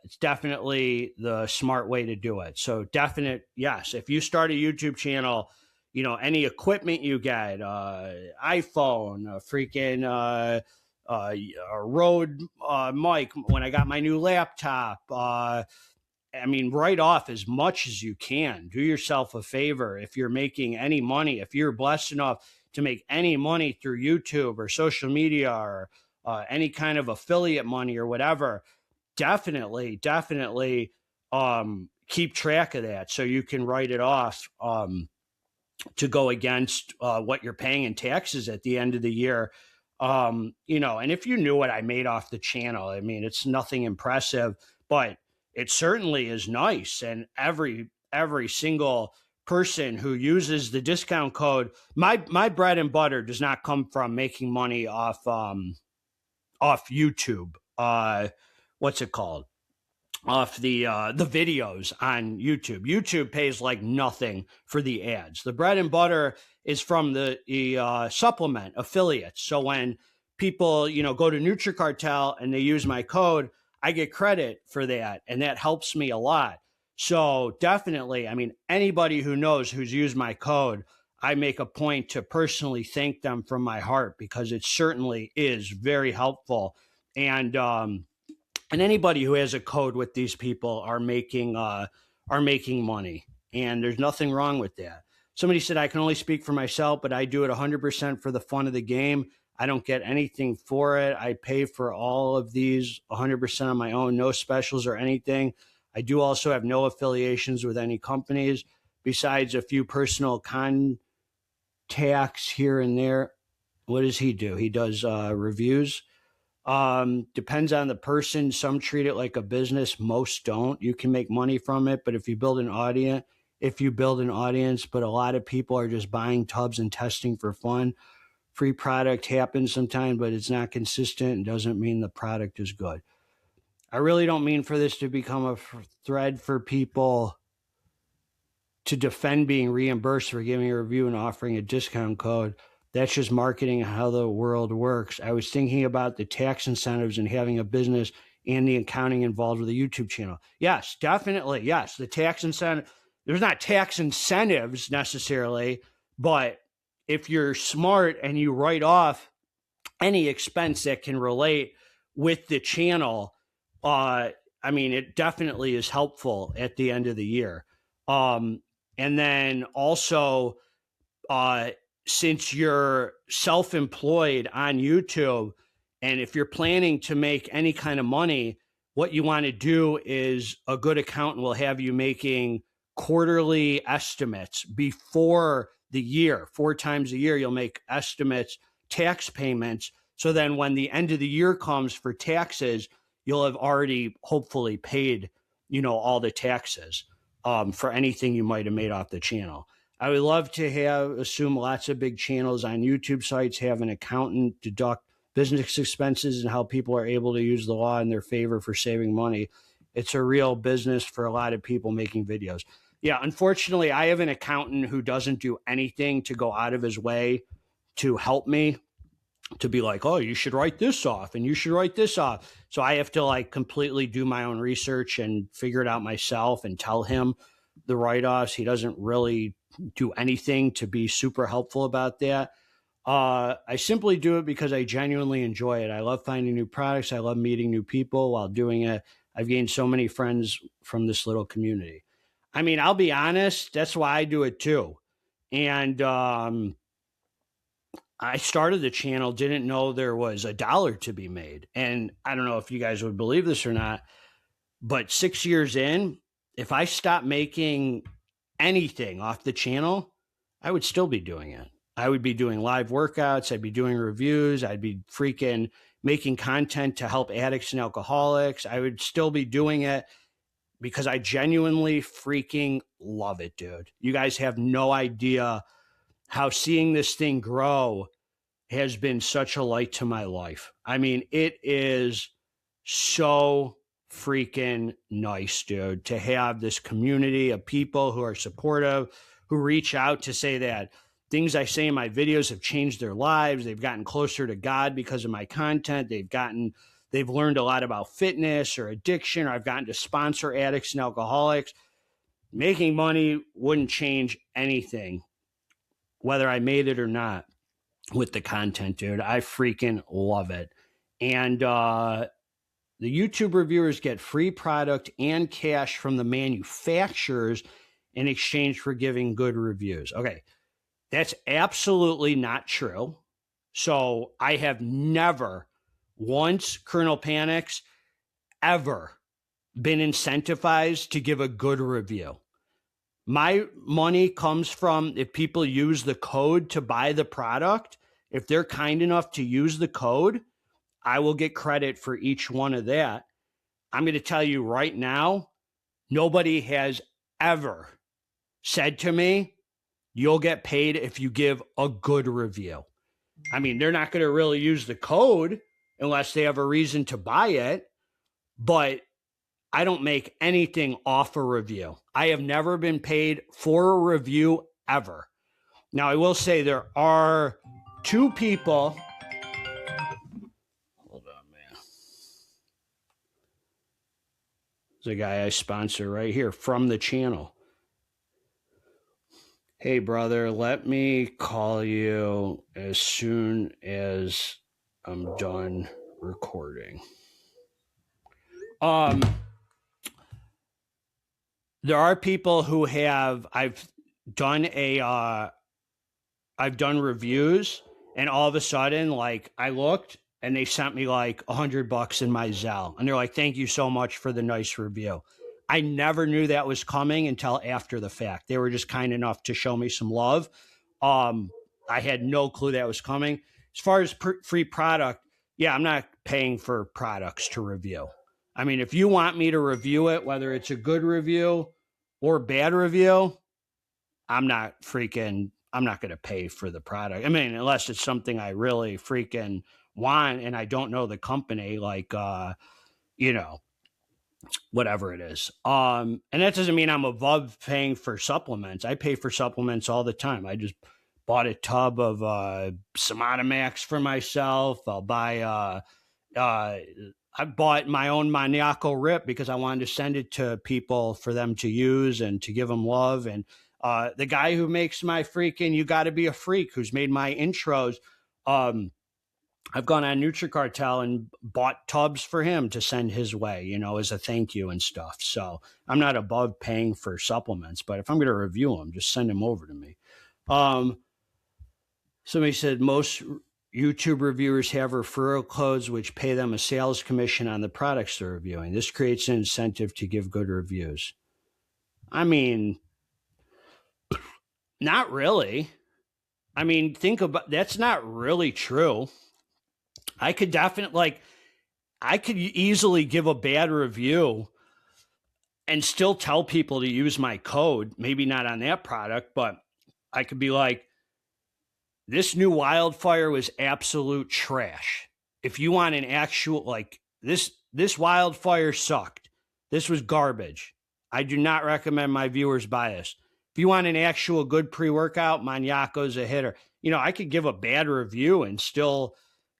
Speaker 1: it's definitely the smart way to do it. So yes, if you start a YouTube channel, you know, any equipment you get, iPhone, a freaking a Rode mic when I got my new laptop. I mean, write off as much as you can. Do yourself a favor. If you're making any money, if you're blessed enough to make any money through YouTube or social media or any kind of affiliate money or whatever, definitely keep track of that so you can write it off to go against what you're paying in taxes at the end of the year. You know, and if you knew what I made off the channel, I mean, it's nothing impressive, but it certainly is nice. And every single person who uses the discount code, my bread and butter does not come from making money off YouTube. What's it called? Off the videos on YouTube. YouTube pays like nothing for the ads. The bread and butter is from the supplement affiliates. So when people, you know, go to NutriCartel and they use my code, I get credit for that, and that helps me a lot. So definitely, I mean, anybody who knows who's used my code, I make a point to personally thank them from my heart, because it certainly is very helpful. And anybody who has a code with these people are making money, and there's nothing wrong with that. Somebody said I can only speak for myself, but I do it 100% for the fun of the game. I don't get anything for it. I pay for all of these 100% on my own, no specials or anything. I do also have no affiliations with any companies besides a few personal contacts here and there. What does he do? He does reviews. Depends on the person. Some treat it like a business. Most don't. You can make money from it, but if you build an audience, but a lot of people are just buying tubs and testing for fun. Free product happens sometimes, but it's not consistent and doesn't mean the product is good. I really don't mean for this to become a thread for people to defend being reimbursed for giving a review and offering a discount code. That's just marketing, how the world works. I was thinking about the tax incentives and having a business and the accounting involved with a YouTube channel. Yes, definitely. Yes, the tax incentive. There's not tax incentives necessarily, but if you're smart and you write off any expense that can relate with the channel, I mean, it definitely is helpful at the end of the year. And then also, since you're self-employed on YouTube, and if you're planning to make any kind of money, what you want to do is a good accountant will have you making quarterly estimates before the year. 4 times a year, you'll make estimates, tax payments. So then when the end of the year comes for taxes, you'll have already hopefully paid, you know, all the taxes for anything you might have made off the channel. I would love to assume lots of big channels on YouTube sites have an accountant deduct business expenses and how people are able to use the law in their favor for saving money. It's a real business for a lot of people making videos. Yeah, unfortunately, I have an accountant who doesn't do anything to go out of his way to help me, to be like, oh, you should write this off and you should write this off. So I have to like completely do my own research and figure it out myself and tell him the write-offs. He doesn't really do anything to be super helpful about that. I simply do it because I genuinely enjoy it. I love finding new products. I love meeting new people while doing it. I've gained so many friends from this little community. I mean, I'll be honest, that's why I do it too. And I started the channel, didn't know there was $1 to be made. And I don't know if you guys would believe this or not, but 6 years in, if I stopped making anything off the channel, I would still be doing it. I would be doing live workouts. I'd be doing reviews. I'd be freaking making content to help addicts and alcoholics. I would still be doing it because I genuinely freaking love it, dude. You guys have no idea how seeing this thing grow has been such a light to my life. I mean, it is so freaking nice, dude, to have this community of people who are supportive, who reach out to say that things I say in my videos have changed their lives. They've gotten closer to God because of my content. They've gotten they've learned a lot about fitness or addiction, or I've gotten to sponsor addicts and alcoholics. Making money wouldn't change anything, whether I made it or not, with the content, dude. I freaking love it. And the YouTube reviewers get free product and cash from the manufacturers in exchange for giving good reviews. Okay, that's absolutely not true. So I have never once, Colonel Panics, ever been incentivized to give a good review. My money comes from if people use the code to buy the product. If they're kind enough to use the code, I will get credit for each one of that. I'm going to tell you right now, nobody has ever said to me, you'll get paid if you give a good review. I mean, they're not going to really use the code unless they have a reason to buy it, but I don't make anything off a review. I have never been paid for a review ever. Now, I will say there are two people. Hold on, man. There's a guy I sponsor right here from the channel. Hey, brother, let me call you as soon as I'm done recording. There are people who have, I've done reviews, and all of a sudden, like, I looked and they sent me like $100 in my Zelle, and they're like, thank you so much for the nice review. I never knew that was coming until after the fact. They were just kind enough to show me some love. I had no clue that was coming. As far as free product, yeah, I'm not paying for products to review. I mean, if you want me to review it, whether it's a good review or bad review, I'm not going to pay for the product. I mean, unless it's something I really freaking want and I don't know the company, like, whatever it is. And that doesn't mean I'm above paying for supplements. I pay for supplements all the time. I just bought a tub of Max for myself. I'll buy, I bought my own Maniaco Rip because I wanted to send it to people for them to use and to give them love. And the guy who makes my freaking You Gotta Be a Freak, who's made my intros, I've gone on NutriCartel and bought tubs for him to send his way, as a thank you and stuff. So I'm not above paying for supplements, but if I'm going to review them, just send them over to me. Somebody said most YouTube reviewers have referral codes which pay them a sales commission on the products they're reviewing. This creates an incentive to give good reviews. I mean, not really. I mean, that's not really true. I could easily give a bad review and still tell people to use my code. Maybe not on that product, but I could be like, this new wildfire was absolute trash. If you want an actual, like, this wildfire sucked. This was garbage. I do not recommend my viewers buy this. If you want an actual good pre-workout, Maniaco's a hitter. I could give a bad review and still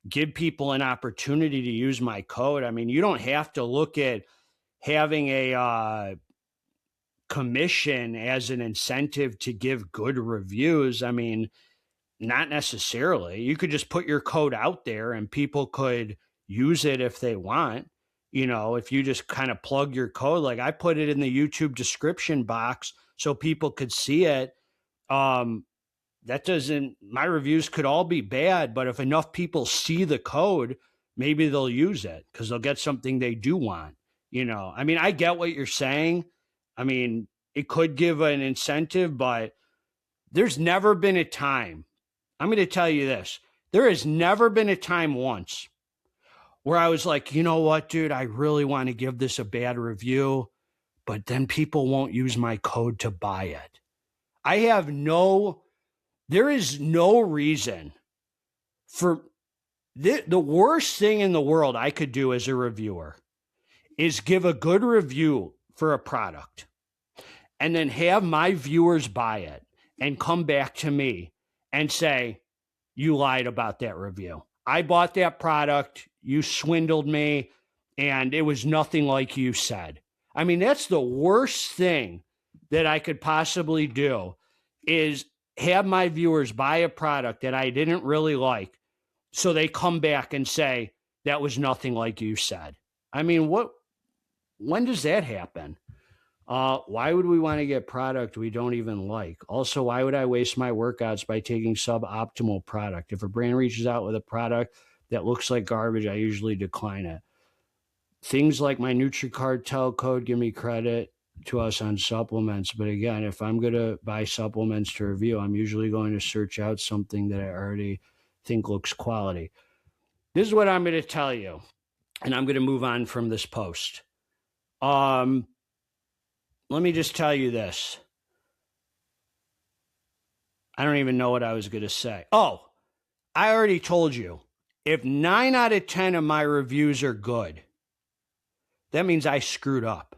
Speaker 1: give people an opportunity to use my code. I mean, you don't have to look at having a commission as an incentive to give good reviews. I mean, not necessarily. You could just put your code out there and people could use it if they want. If you just kind of plug your code, like I put it in the YouTube description box so people could see it. My reviews could all be bad, but if enough people see the code, maybe they'll use it because they'll get something they do want. I mean, I get what you're saying. I mean, it could give an incentive, but there's never been a time. I'm going to tell you this. There has never been a time once where I was like, you know what, dude, I really want to give this a bad review, but then people won't use my code to buy it. There is no reason for the worst thing in the world I could do as a reviewer is give a good review for a product and then have my viewers buy it and come back to me and say, you lied about that review. I bought that product. you swindled me and it was nothing like you said. I mean, that's the worst thing that I could possibly do, is have my viewers buy a product that I didn't really like, so they come back and say, that was nothing like you said. I mean, when does that happen? Why would we want to get product we don't even like? Also, why would I waste my workouts by taking suboptimal product? If a brand reaches out with a product that looks like garbage, I usually decline it. Things like my NutriCartel code give me credit to us on supplements. But again, if I'm going to buy supplements to review, I'm usually going to search out something that I already think looks quality. This is what I'm going to tell you, and I'm going to move on from this post. Let me just tell you this. I don't even know what I was going to say. Oh, I already told you. If 9 out of 10 of my reviews are good, that means I screwed up.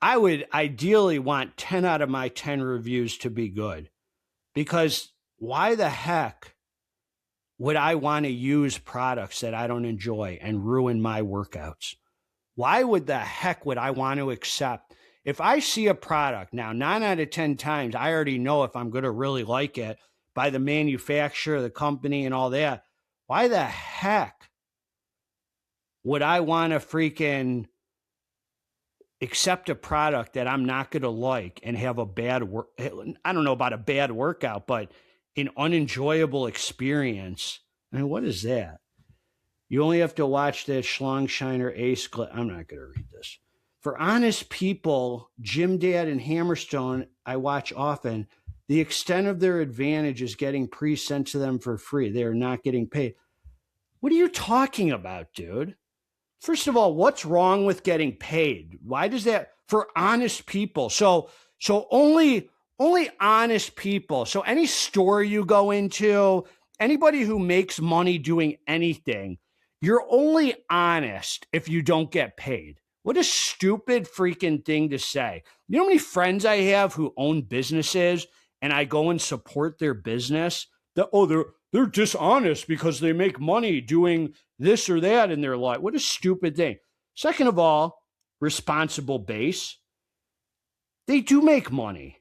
Speaker 1: I would ideally want 10 out of my 10 reviews to be good, because why the heck would I want to use products that I don't enjoy and ruin my workouts? Why would the heck would I want to accept? If I see a product now, 9 out of 10 times, I already know if I'm going to really like it by the manufacturer, the company, and all that. Why the heck would I want to freaking accept a product that I'm not going to like and have a bad work? I don't know about a bad workout, but an unenjoyable experience. I mean, what is that? You only have to watch that Schlongshiner Ace. I'm not going to read this. For honest people, Jim Dad and Hammerstone, I watch often. The extent of their advantage is getting pre-sent to them for free. They are not getting paid. What are you talking about, dude? First of all, what's wrong with getting paid? Why does that, for honest people? So only honest people. So any store you go into, anybody who makes money doing anything, you're only honest if you don't get paid. What a stupid freaking thing to say. You know how many friends I have who own businesses and I go and support their business? They're dishonest because they make money doing this or that in their life. What a stupid thing. Second of all, responsible base. They do make money.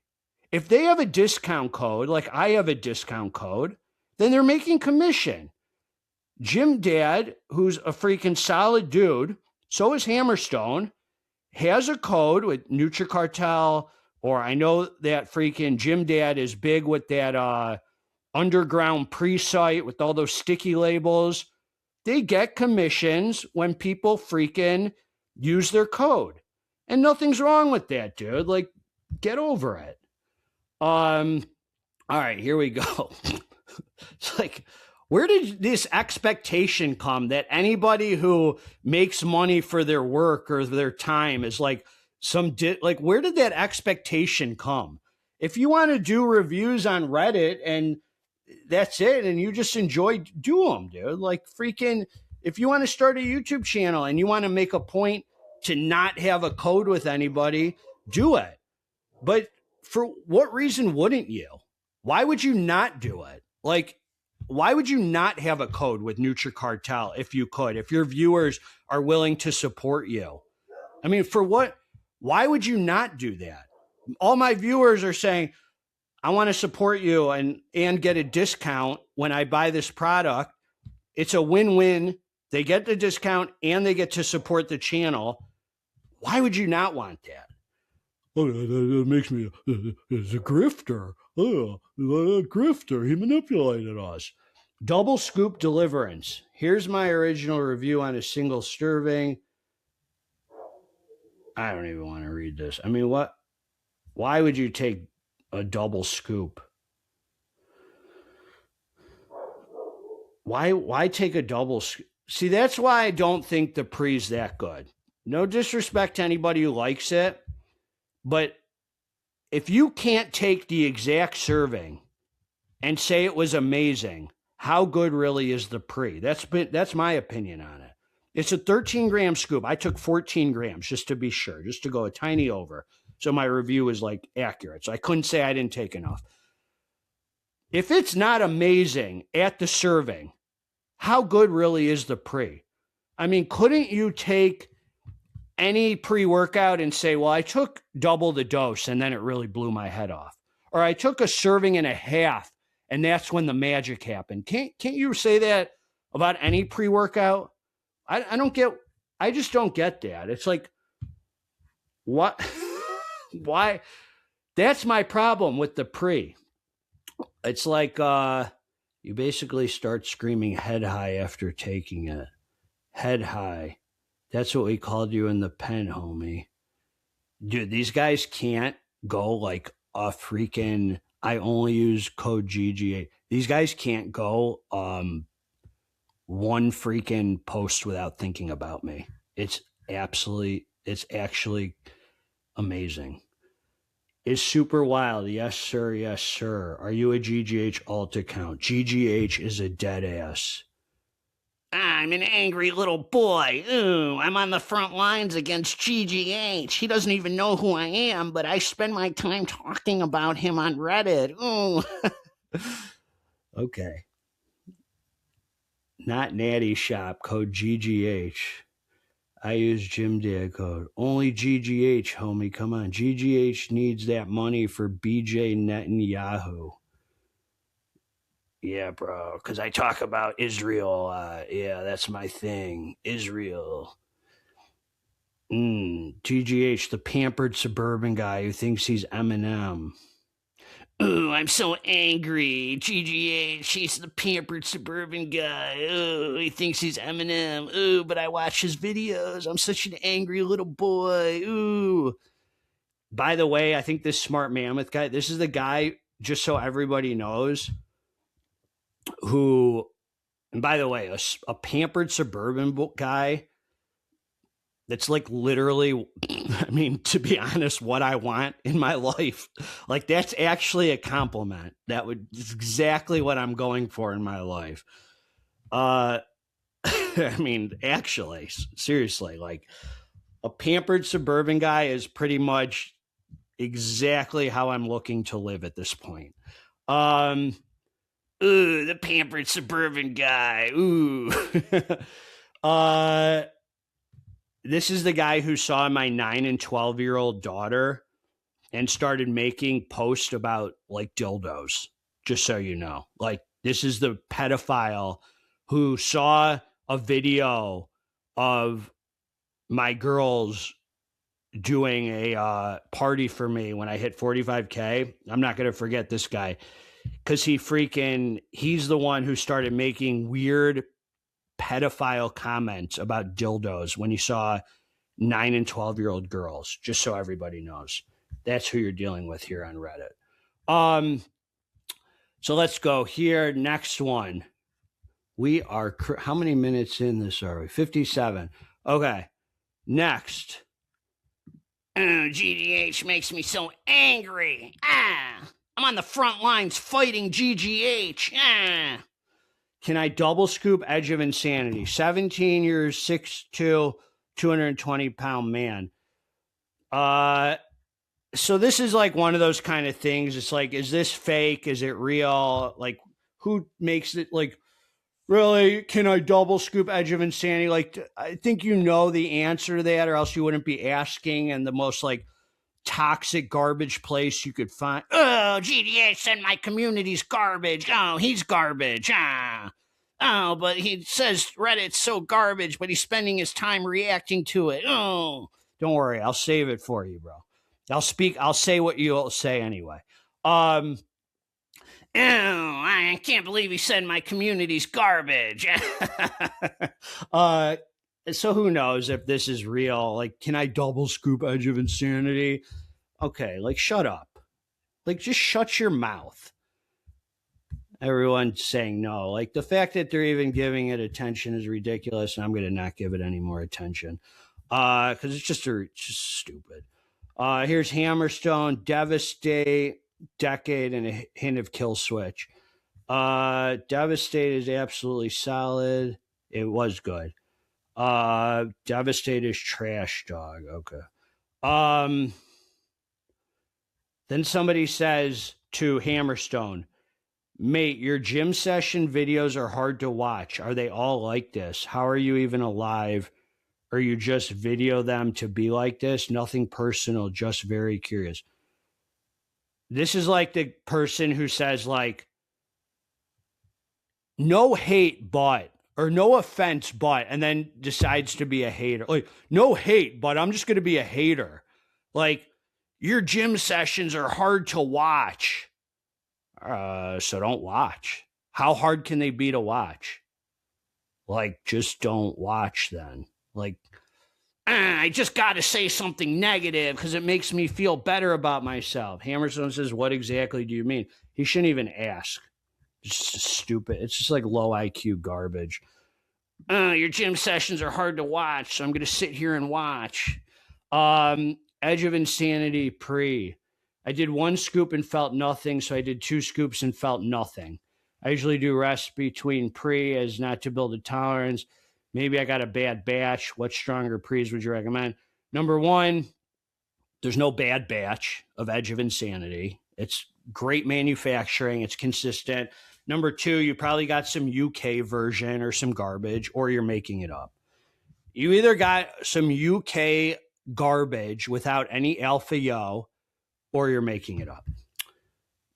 Speaker 1: If they have a discount code, like I have a discount code, then they're making commission. Jim Dad, who's a freaking solid dude, so is Hammerstone, has a code with NutriCartel, or I know that freaking Jim Dad is big with that underground pre-site with all those sticky labels. They get commissions when people freaking use their code. And nothing's wrong with that, dude. Like, get over it. All right, here we go. It's like, where did this expectation come that anybody who makes money for their work or their time is like where did that expectation come? If you want to do reviews on Reddit and that's it, and you just enjoy, do them, dude. Like freaking, if you want to start a YouTube channel and you want to make a point to not have a code with anybody, do it. But for what reason wouldn't you? Why would you not do it? Like, why would you not have a code with NutriCartel if you could, if your viewers are willing to support you? I mean, for what? Why would you not do that? All my viewers are saying, I want to support you and get a discount when I buy this product. It's a win-win. They get the discount and they get to support the channel. Why would you not want that? Oh, that makes me as a grifter. Oh, a grifter. He manipulated us. Double scoop Deliverance. Here's my original review on a single serving. I don't even want to read this. I mean, what? Why would you take a double scoop? Why take a double scoop? See, that's why I don't think the pre's that good. No disrespect to anybody who likes it, but if you can't take the exact serving and say it was amazing, how good really is the pre? That's my opinion on it. It's a 13-gram scoop. I took 14 grams just to be sure, just to go a tiny over. So my review is like accurate. So I couldn't say I didn't take enough. If it's not amazing at the serving, how good really is the pre? I mean, couldn't you take any pre-workout and say, well, I took double the dose and then it really blew my head off? Or I took a serving and a half and that's when the magic happened. Can't you say that about any pre-workout? I just don't get that. It's like, what? Why? That's my problem with the pre. It's like you basically start screaming head high after taking it. Head high. That's what we called you in the pen, homie. Dude, these guys can't go like a freaking, I only use code GGA. These guys can't go one freaking post without thinking about me. It's actually amazing. Is super wild. Yes, sir. Yes, sir. Are you a GGH alt account? GGH is a dead ass. I'm an angry little boy. Ooh, I'm on the front lines against GGH. He doesn't even know who I am, but I spend my time talking about him on Reddit. Ooh. Okay. Not Natty Shop, code GGH. I use Jim Dad code. Only GGH, homie. Come on. GGH needs that money for BJ Netanyahu. Yeah, bro. Because I talk about Israel. Yeah, that's my thing. Israel. GGH, the pampered suburban guy who thinks he's Eminem. Ooh, I'm so angry. GGH, he's the pampered suburban guy. Ooh, he thinks he's Eminem. Ooh, but I watch his videos. I'm such an angry little boy. Ooh. By the way, I think this smart mammoth guy, this is the guy, just so everybody knows, who, and by the way, a pampered suburban guy, that's like literally, I mean, to be honest, what I want in my life. Like, that's actually a compliment. That's exactly what I'm going for in my life. I mean, actually, seriously, like a pampered suburban guy is pretty much exactly how I'm looking to live at this point. Ooh, the pampered suburban guy. Ooh. This is the guy who saw my 9 and 12-year-old daughter and started making posts about like dildos, just so you know. Like, this is the pedophile who saw a video of my girls doing a party for me when I hit 45K. I'm not going to forget this guy because he's the one who started making weird pedophile comments about dildos when he saw 9 and 12-year-old girls, just so everybody knows. That's who you're dealing with here on Reddit. So let's go here. Next one. We are, how many minutes in this are we? 57. Okay. Next. GGH makes me so angry. I'm on the front lines fighting GGH. Can I double scoop Edge of Insanity? 17 years, 6'2", 220-pound man. So this is like one of those kind of things. It's like, is this fake? Is it real? Like, who makes it? Like, really? Can I double scoop Edge of Insanity? Like, I think you know the answer to that, or else you wouldn't be asking. And the most like toxic garbage place you could find. Oh, GDH said my community's garbage. Oh, he's garbage. Oh, but he says Reddit's so garbage, but he's spending his time reacting to it. Oh, don't worry. I'll save it for you, bro. I'll say what you'll say anyway. Oh, I can't believe he said my community's garbage. So who knows if this is real? Like, can I double scoop Edge of Insanity? Okay, like, shut up. Like, just shut your mouth. Everyone's saying no. Like, the fact that they're even giving it attention is ridiculous, and I'm going to not give it any more attention. Because it's just stupid. Here's Hammerstone, Devastate, Decade, and a hint of Kill Switch. Devastate is absolutely solid. It was good. Devastate is trash, dog. Okay. Then somebody says to Hammerstone, Mate, your gym session videos are hard to watch. Are they all like this? How are you even alive? Or you just video them to be like this? Nothing personal, just very curious. This is like the person who says, like, no hate, but, or no offense, but, and then decides to be a hater. Like, no hate, but I'm just going to be a hater. Like, your gym sessions are hard to watch. So don't watch. How hard can they be to watch? Like, just don't watch then. Like, I just got to say something negative because it makes me feel better about myself. Hammerstone says, what exactly do you mean? He shouldn't even ask. It's just stupid. It's just like low IQ garbage. Your gym sessions are hard to watch, so I'm going to sit here and watch. Edge of Insanity pre. I did 1 scoop and felt nothing, so I did 2 scoops and felt nothing. I usually do rest between pre as not to build a tolerance. Maybe I got a bad batch. What stronger pre's would you recommend? Number 1, there's no bad batch of Edge of Insanity. It's great manufacturing. It's consistent. Number 2, you probably got some UK version or some garbage, or you're making it up. You either got some UK garbage without any alpha yo, or you're making it up.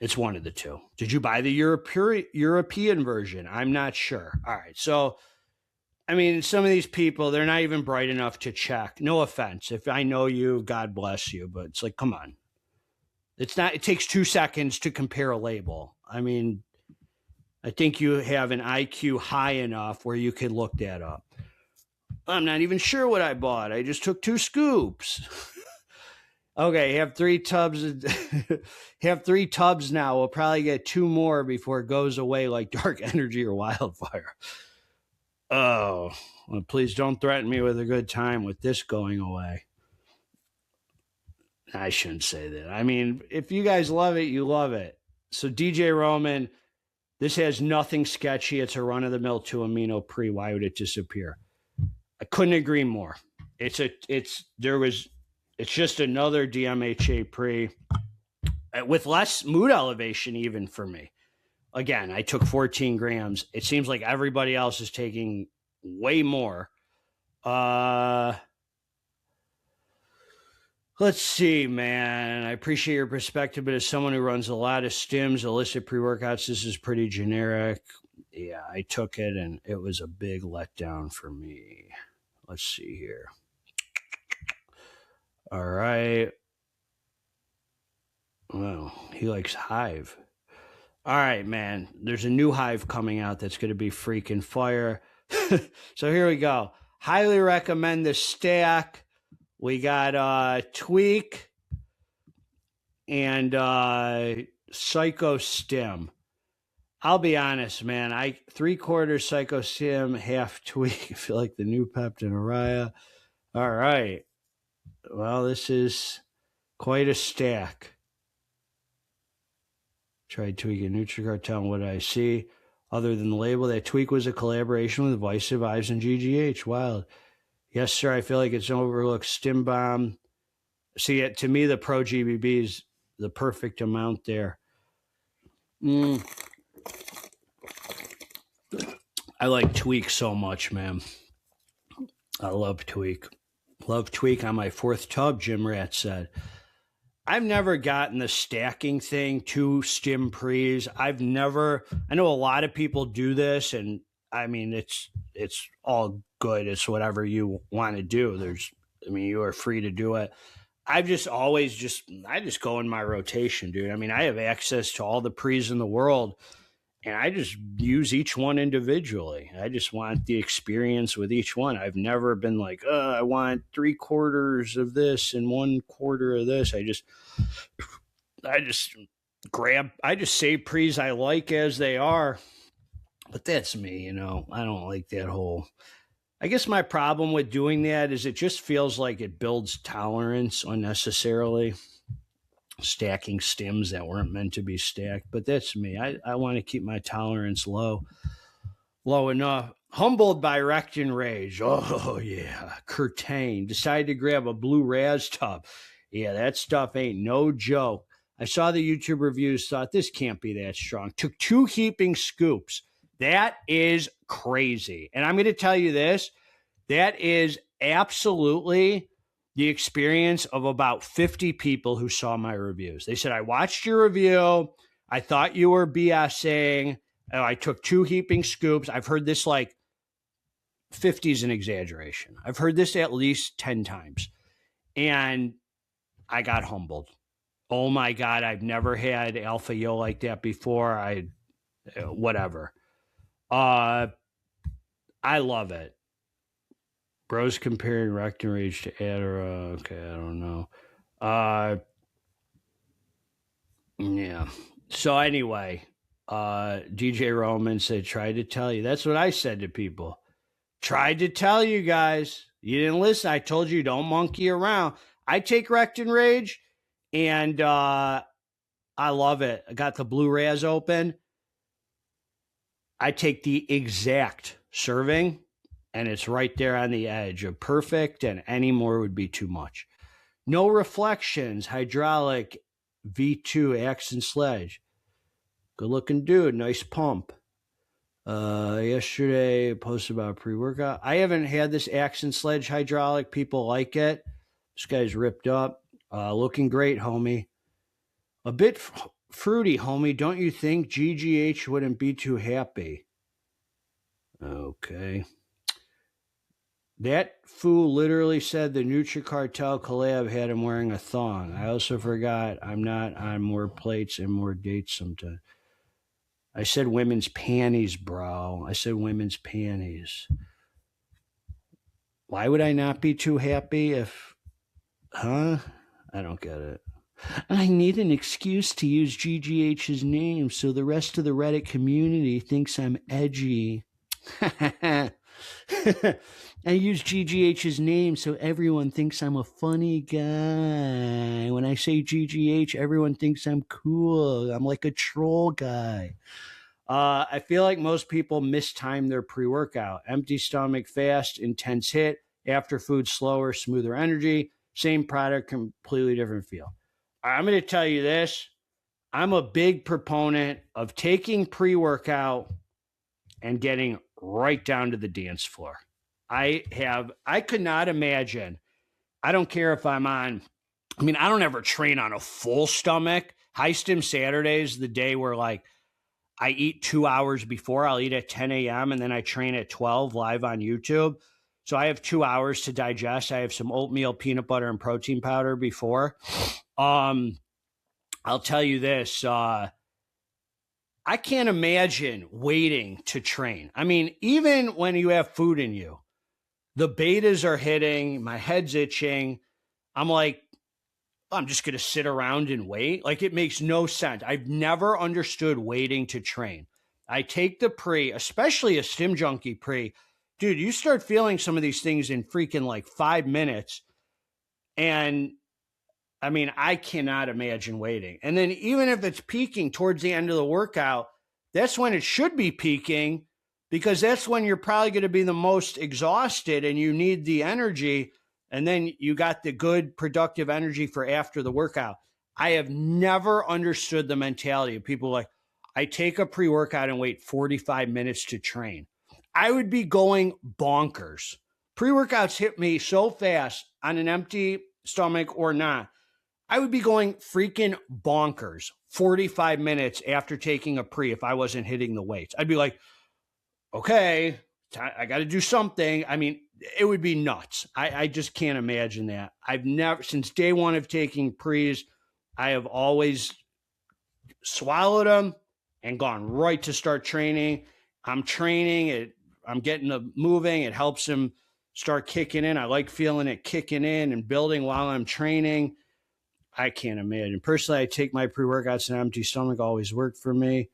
Speaker 1: It's one of the two. Did you buy the European version? I'm not sure. All right. So, I mean, some of these people, they're not even bright enough to check. No offense. If I know you, God bless you. But it's like, come on. It's not, it takes 2 seconds to compare a label. I mean, I think you have an IQ high enough where you could look that up. I'm not even sure what I bought. I just took 2 scoops. Okay, have 3 tubs. Have 3 tubs now. We'll probably get 2 more before it goes away like dark energy or wildfire. Oh, well, please don't threaten me with a good time with this going away. I shouldn't say that. I mean, if you guys love it, you love it. So DJ Roman, this has nothing sketchy. It's a run-of-the-mill 2 amino pre. Why would it disappear? I couldn't agree more. It's just another DMHA pre with less mood elevation even for me. Again, I took 14 grams. It seems like everybody else is taking way more. Let's see, man. I appreciate your perspective, but as someone who runs a lot of stims, illicit pre-workouts, this is pretty generic. Yeah, I took it, and it was a big letdown for me. Let's see here. All right. Well, he likes Hive. All right, man. There's a new Hive coming out that's going to be freaking fire. So here we go. Highly recommend the stack. We got Tweak and Psycho Stim. I'll be honest, man. 3/4 Psycho Stim, half Tweak. I feel like the new Peptin Araya. All right. Well, this is quite a stack. Tried Tweak and NutriCartel. What did I see? Other than the label, that Tweak was a collaboration with Vice Survives and GGH. Wild. Yes, sir. I feel like it's an overlooked stim bomb. See, to me, the Pro GBB is the perfect amount there. I like Tweak so much, man. I love Tweak. Love Tweak on my 4th tub, Jim Rat said. I've never gotten the stacking thing, 2 stim pre's. I know a lot of people do this, and I mean, it's all good. It's whatever you want to do. You are free to do it. I just go in my rotation, dude. I mean, I have access to all the pre's in the world, and I just use each one individually. I just want the experience with each one. I've never been like, I want 3/4 of this and 1/4 of this. I just say pre's I like as they are. But that's me, I don't like that whole. I guess my problem with doing that is it just feels like it builds tolerance unnecessarily. Stacking stims that weren't meant to be stacked. But that's me. I want to keep my tolerance low enough. Humbled by Rectin Rage. Oh, yeah. Curtain. Decided to grab a blue Raz tub. Yeah, that stuff ain't no joke. I saw the YouTube reviews, thought this can't be that strong. Took 2 heaping scoops. That is crazy. And I'm going to tell you this, that is absolutely the experience of about 50 people who saw my reviews. They said, I watched your review. I thought you were BSing. I took 2 heaping scoops. I've heard this like 50 is an exaggeration. I've heard this at least 10 times. And I got humbled. Oh my God, I've never had alpha yo like that before. Whatever. I love it. Bros comparing rectum rage to Adderall. Okay, I don't know. Yeah. So anyway, DJ Roman said, tried to tell you. That's what I said to people. Tried to tell you guys. You didn't listen. I told you don't monkey around. I take rectum rage, and I love it. I got the Blu-rays open. I take the exact serving, and it's right there on the edge of perfect, and any more would be too much. No reflections, hydraulic V2 Axon Sledge. Good looking dude, nice pump. Yesterday posted about pre-workout. I haven't had this Axon Sledge hydraulic. People like it. This guy's ripped up. Looking great, homie. A bit fruity, homie. Don't you think GGH wouldn't be too happy? Okay. That fool literally said the Nutri Cartel collab had him wearing a thong. I also forgot I'm not on more plates and more dates sometimes. I said women's panties, bro. I said women's panties. Why would I not be too happy if... Huh? I don't get it. I need an excuse to use GGH's name so the rest of the Reddit community thinks I'm edgy. I use GGH's name so everyone thinks I'm a funny guy. When I say GGH, everyone thinks I'm cool. I'm like a troll guy. I feel like most people mistime their pre-workout. Empty stomach, fast, intense hit. After food, slower, smoother energy. Same product, completely different feel. I'm going to tell you this. I'm a big proponent of taking pre-workout and getting right down to the dance floor. I could not imagine. I don't care if I'm on, I don't ever train on a full stomach. High-stim Saturdays, the day where like I eat 2 hours before. I'll eat at 10 a.m. and then I train at 12 live on YouTube. So I have 2 hours to digest. I have some oatmeal, peanut butter, and protein powder before. I'll tell you this. I can't imagine waiting to train. Even when you have food in you, the betas are hitting, my head's itching. I'm like, I'm just going to sit around and wait. Like, it makes no sense. I've never understood waiting to train. I take the pre, especially a stim junkie pre. Dude, you start feeling some of these things in freaking like 5 minutes. And I cannot imagine waiting. And then even if it's peaking towards the end of the workout, that's when it should be peaking, because that's when you're probably going to be the most exhausted and you need the energy. And then you got the good productive energy for after the workout. I have never understood the mentality of people like, I take a pre-workout and wait 45 minutes to train. I would be going bonkers. Pre-workouts hit me so fast on an empty stomach or not. I would be going freaking bonkers 45 minutes after taking a pre if I wasn't hitting the weights. I'd be like, okay, I got to do something. It would be nuts. I just can't imagine that. I've never, since day one of taking pre's, I have always swallowed them and gone right to start training. I'm training. I'm getting them moving. It helps them start kicking in. I like feeling it kicking in and building while I'm training. I can't imagine. Personally, I take my pre-workouts on an empty stomach. Always worked for me.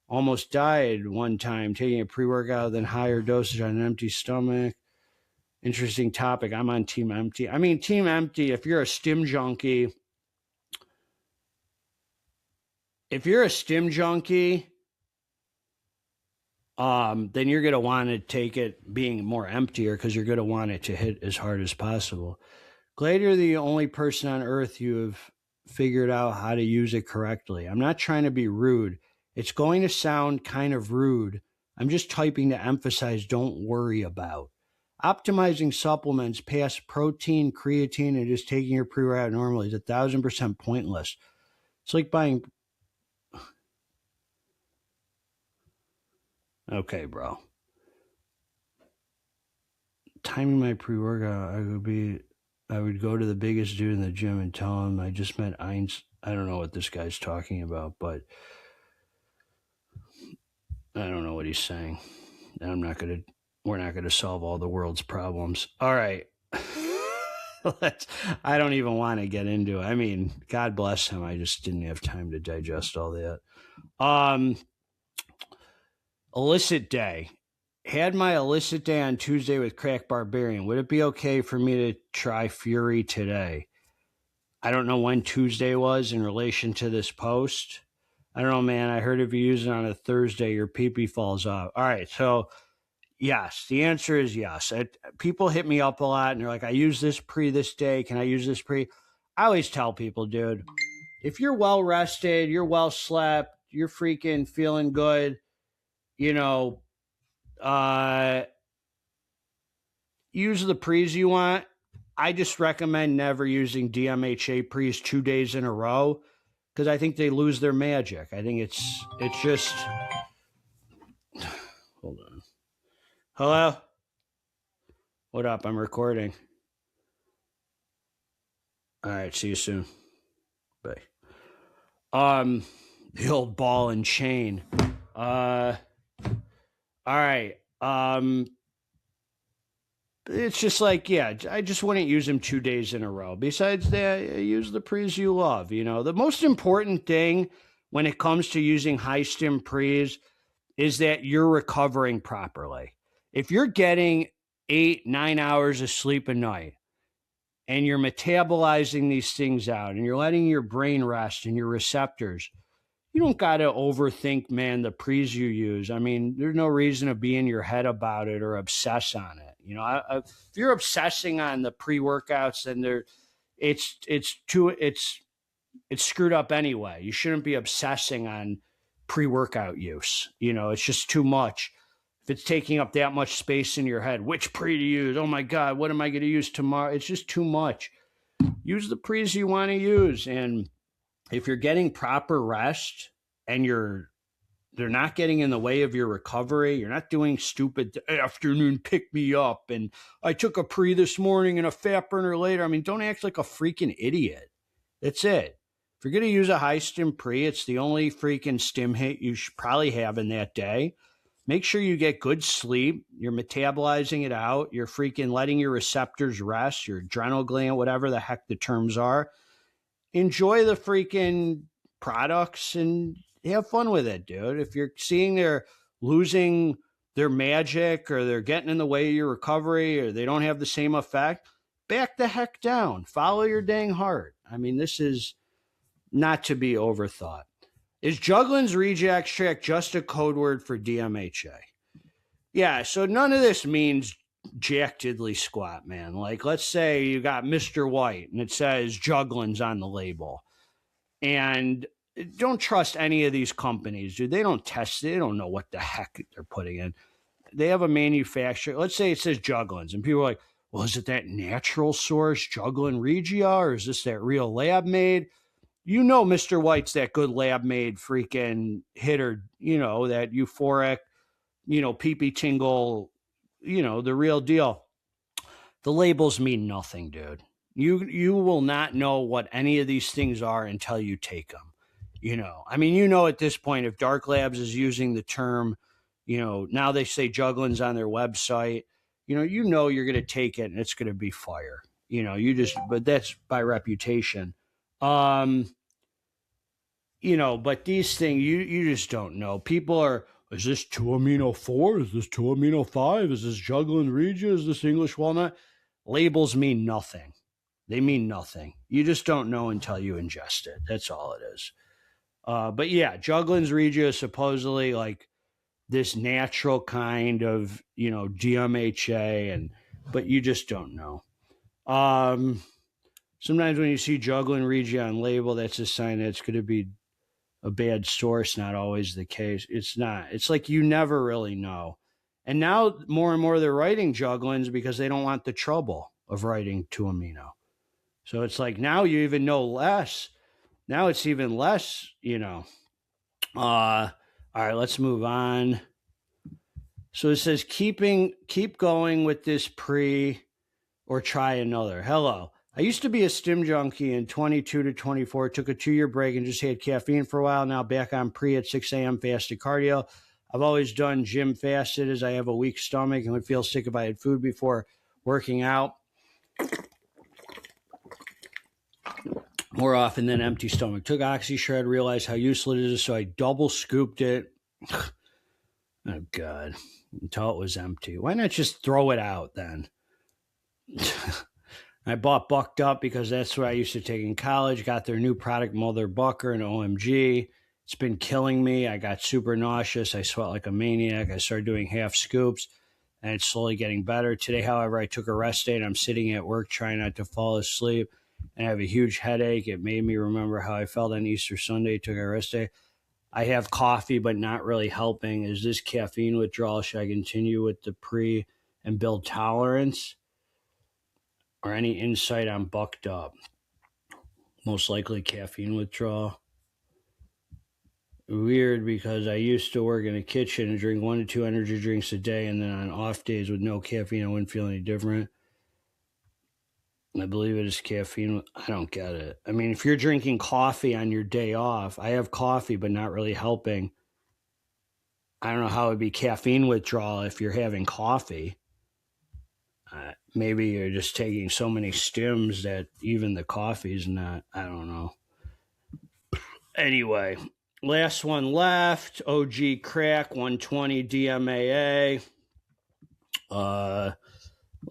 Speaker 1: Almost died one time taking a pre-workout, then higher dosage on an empty stomach. Interesting topic. I'm on Team Empty. Team Empty, if you're a stim junkie, then you're going to want to take it being more emptier because you're going to want it to hit as hard as possible. Glad you're the only person on earth you have figured out how to use it correctly. I'm not trying to be rude. It's going to sound kind of rude. I'm just typing to emphasize don't worry about. Optimizing supplements past protein, creatine, and just taking your pre-workout normally is 1,000% pointless. It's like buying... Okay, bro. Timing my pre-workout, I would go to the biggest dude in the gym and tell him I just met Einstein. I don't know what this guy's talking about, but I don't know what he's saying. And we're not gonna solve all the world's problems. All right. I don't even want to get into it. I mean, God bless him. I just didn't have time to digest all that. Illicit day. Had my illicit day on Tuesday with Crack Barbarian. Would it be okay for me to try Fury today? I don't know when Tuesday was in relation to this post. I don't know, man. I heard if you use it on a Thursday, your pee-pee falls off. All right, so yes, the answer is yes. People hit me up a lot, and they're like, I use this pre this day. Can I use this pre? I always tell people, dude, if you're well-rested, you're well-slept, you're freaking feeling good, you know, use the pre's you want. I just recommend never using DMHA pre's 2 days in a row because I think they lose their magic. I think it's just... Hold on. Hello? What up? I'm recording. All right, see you soon. Bye. The old ball and chain. All right. It's just like, yeah, I just wouldn't use them 2 days in a row. Besides that, use the pre's you love. You know, the most important thing when it comes to using high-stim pre's is that you're recovering properly. If you're getting 8-9 hours of sleep a night and you're metabolizing these things out and you're letting your brain rest and your receptors, you don't got to overthink, man, the pre's you use. I mean, there's no reason to be in your head about it or obsess on it. You know, if you're obsessing on the pre-workouts, then it's screwed up anyway. You shouldn't be obsessing on pre-workout use. You know, it's just too much. If it's taking up that much space in your head, which pre to use? Oh my God, what am I going to use tomorrow? It's just too much. Use the pre's you want to use. And if you're getting proper rest and they're not getting in the way of your recovery, you're not doing stupid afternoon pick me up and I took a pre this morning and a fat burner later. I mean, don't act like a freaking idiot. That's it. If you're going to use a high stim pre, it's the only freaking stim hit you should probably have in that day. Make sure you get good sleep. You're metabolizing it out. You're freaking letting your receptors rest, your adrenal gland, whatever the heck the terms are. Enjoy the freaking products and have fun with it, dude. If you're seeing they're losing their magic or they're getting in the way of your recovery or they don't have the same effect, back the heck down. Follow your dang heart. I mean, this is not to be overthought. Is Jugglin's Reject Extract just a code word for DMHA? Yeah, so none of this means jack diddly squat, man. Like, let's say you got Mr. White and it says Jugglin's on the label. And don't trust any of these companies, dude. They don't test it. They don't know what the heck they're putting in. They have a manufacturer. Let's say it says Jugglin's and people are like, well, is it that natural source, Jugglin Regia, or is this that real lab made? You know Mr. White's that good lab made freaking hitter, you know, that euphoric, you know, pee-pee tingle, you know, the real deal. The labels mean nothing, dude. You will not know what any of these things are until you take them. You know, I mean, you know, at this point, if Dark Labs is using the term, you know, now they say Jugglin's on their website, you know you're going to take it and it's going to be fire. You know, but that's by reputation. You know, but these things, you just don't know. People are, is this 2-amino-4? Is this 2-amino-5? Is this Jugglin Regia? Is this English walnut? Labels mean nothing. They mean nothing. You just don't know until you ingest it. That's all it is. But yeah, Jugglin's Regia is supposedly like this natural kind of, you know, DMHA, but you just don't know. Sometimes when you see juggling read on label, that's a sign that it's going to be a bad source. Not always the case. It's not. It's like you never really know. And now more and more they're writing jugglings because they don't want the trouble of writing 2-amino. So it's like now you even know less. Now it's even less, all right, let's move on. So it says keep going with this pre or try another. Hello. I used to be a stim junkie in 22 to 24, took a 2-year break and just had caffeine for a while. Now back on pre at 6 a.m. fasted cardio. I've always done gym fasted as I have a weak stomach and would feel sick if I had food before working out. More often than empty stomach. Took OxyShred, realized how useful it is, so I double scooped it. Oh, God. Until it was empty. Why not just throw it out then? I bought Bucked Up because that's what I used to take in college. Got their new product, Mother Bucker, and OMG. It's been killing me. I got super nauseous. I sweat like a maniac. I started doing half scoops, and it's slowly getting better. Today, however, I took a rest day, and I'm sitting at work trying not to fall asleep, and I have a huge headache. It made me remember how I felt on Easter Sunday. Took a rest day. I have coffee, but not really helping. Is this caffeine withdrawal? Should I continue with the pre and build tolerance? Or any insight on Bucked Up? Most likely caffeine withdrawal. Weird, because I used to work in a kitchen and drink 1 to 2 energy drinks a day, and then on off days with no caffeine, I wouldn't feel any different. I believe it is caffeine. I don't get it. I mean, if you're drinking coffee on your day off, I have coffee, but not really helping. I don't know how it would be caffeine withdrawal if you're having coffee. Maybe you're just taking so many stims that even the coffee is not. I don't know. Anyway, last one left. OG Crack 120 DMHA.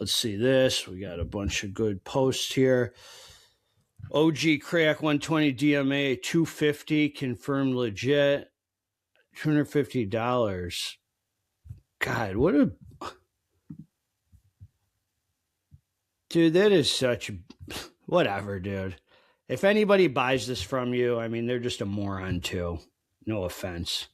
Speaker 1: Let's see this. We got a bunch of good posts here. OG Crack 120 DMHA 250 confirmed legit. $250. God, what a... Dude, that is such... Whatever, dude. If anybody buys this from you, I mean, they're just a moron, too. No offense.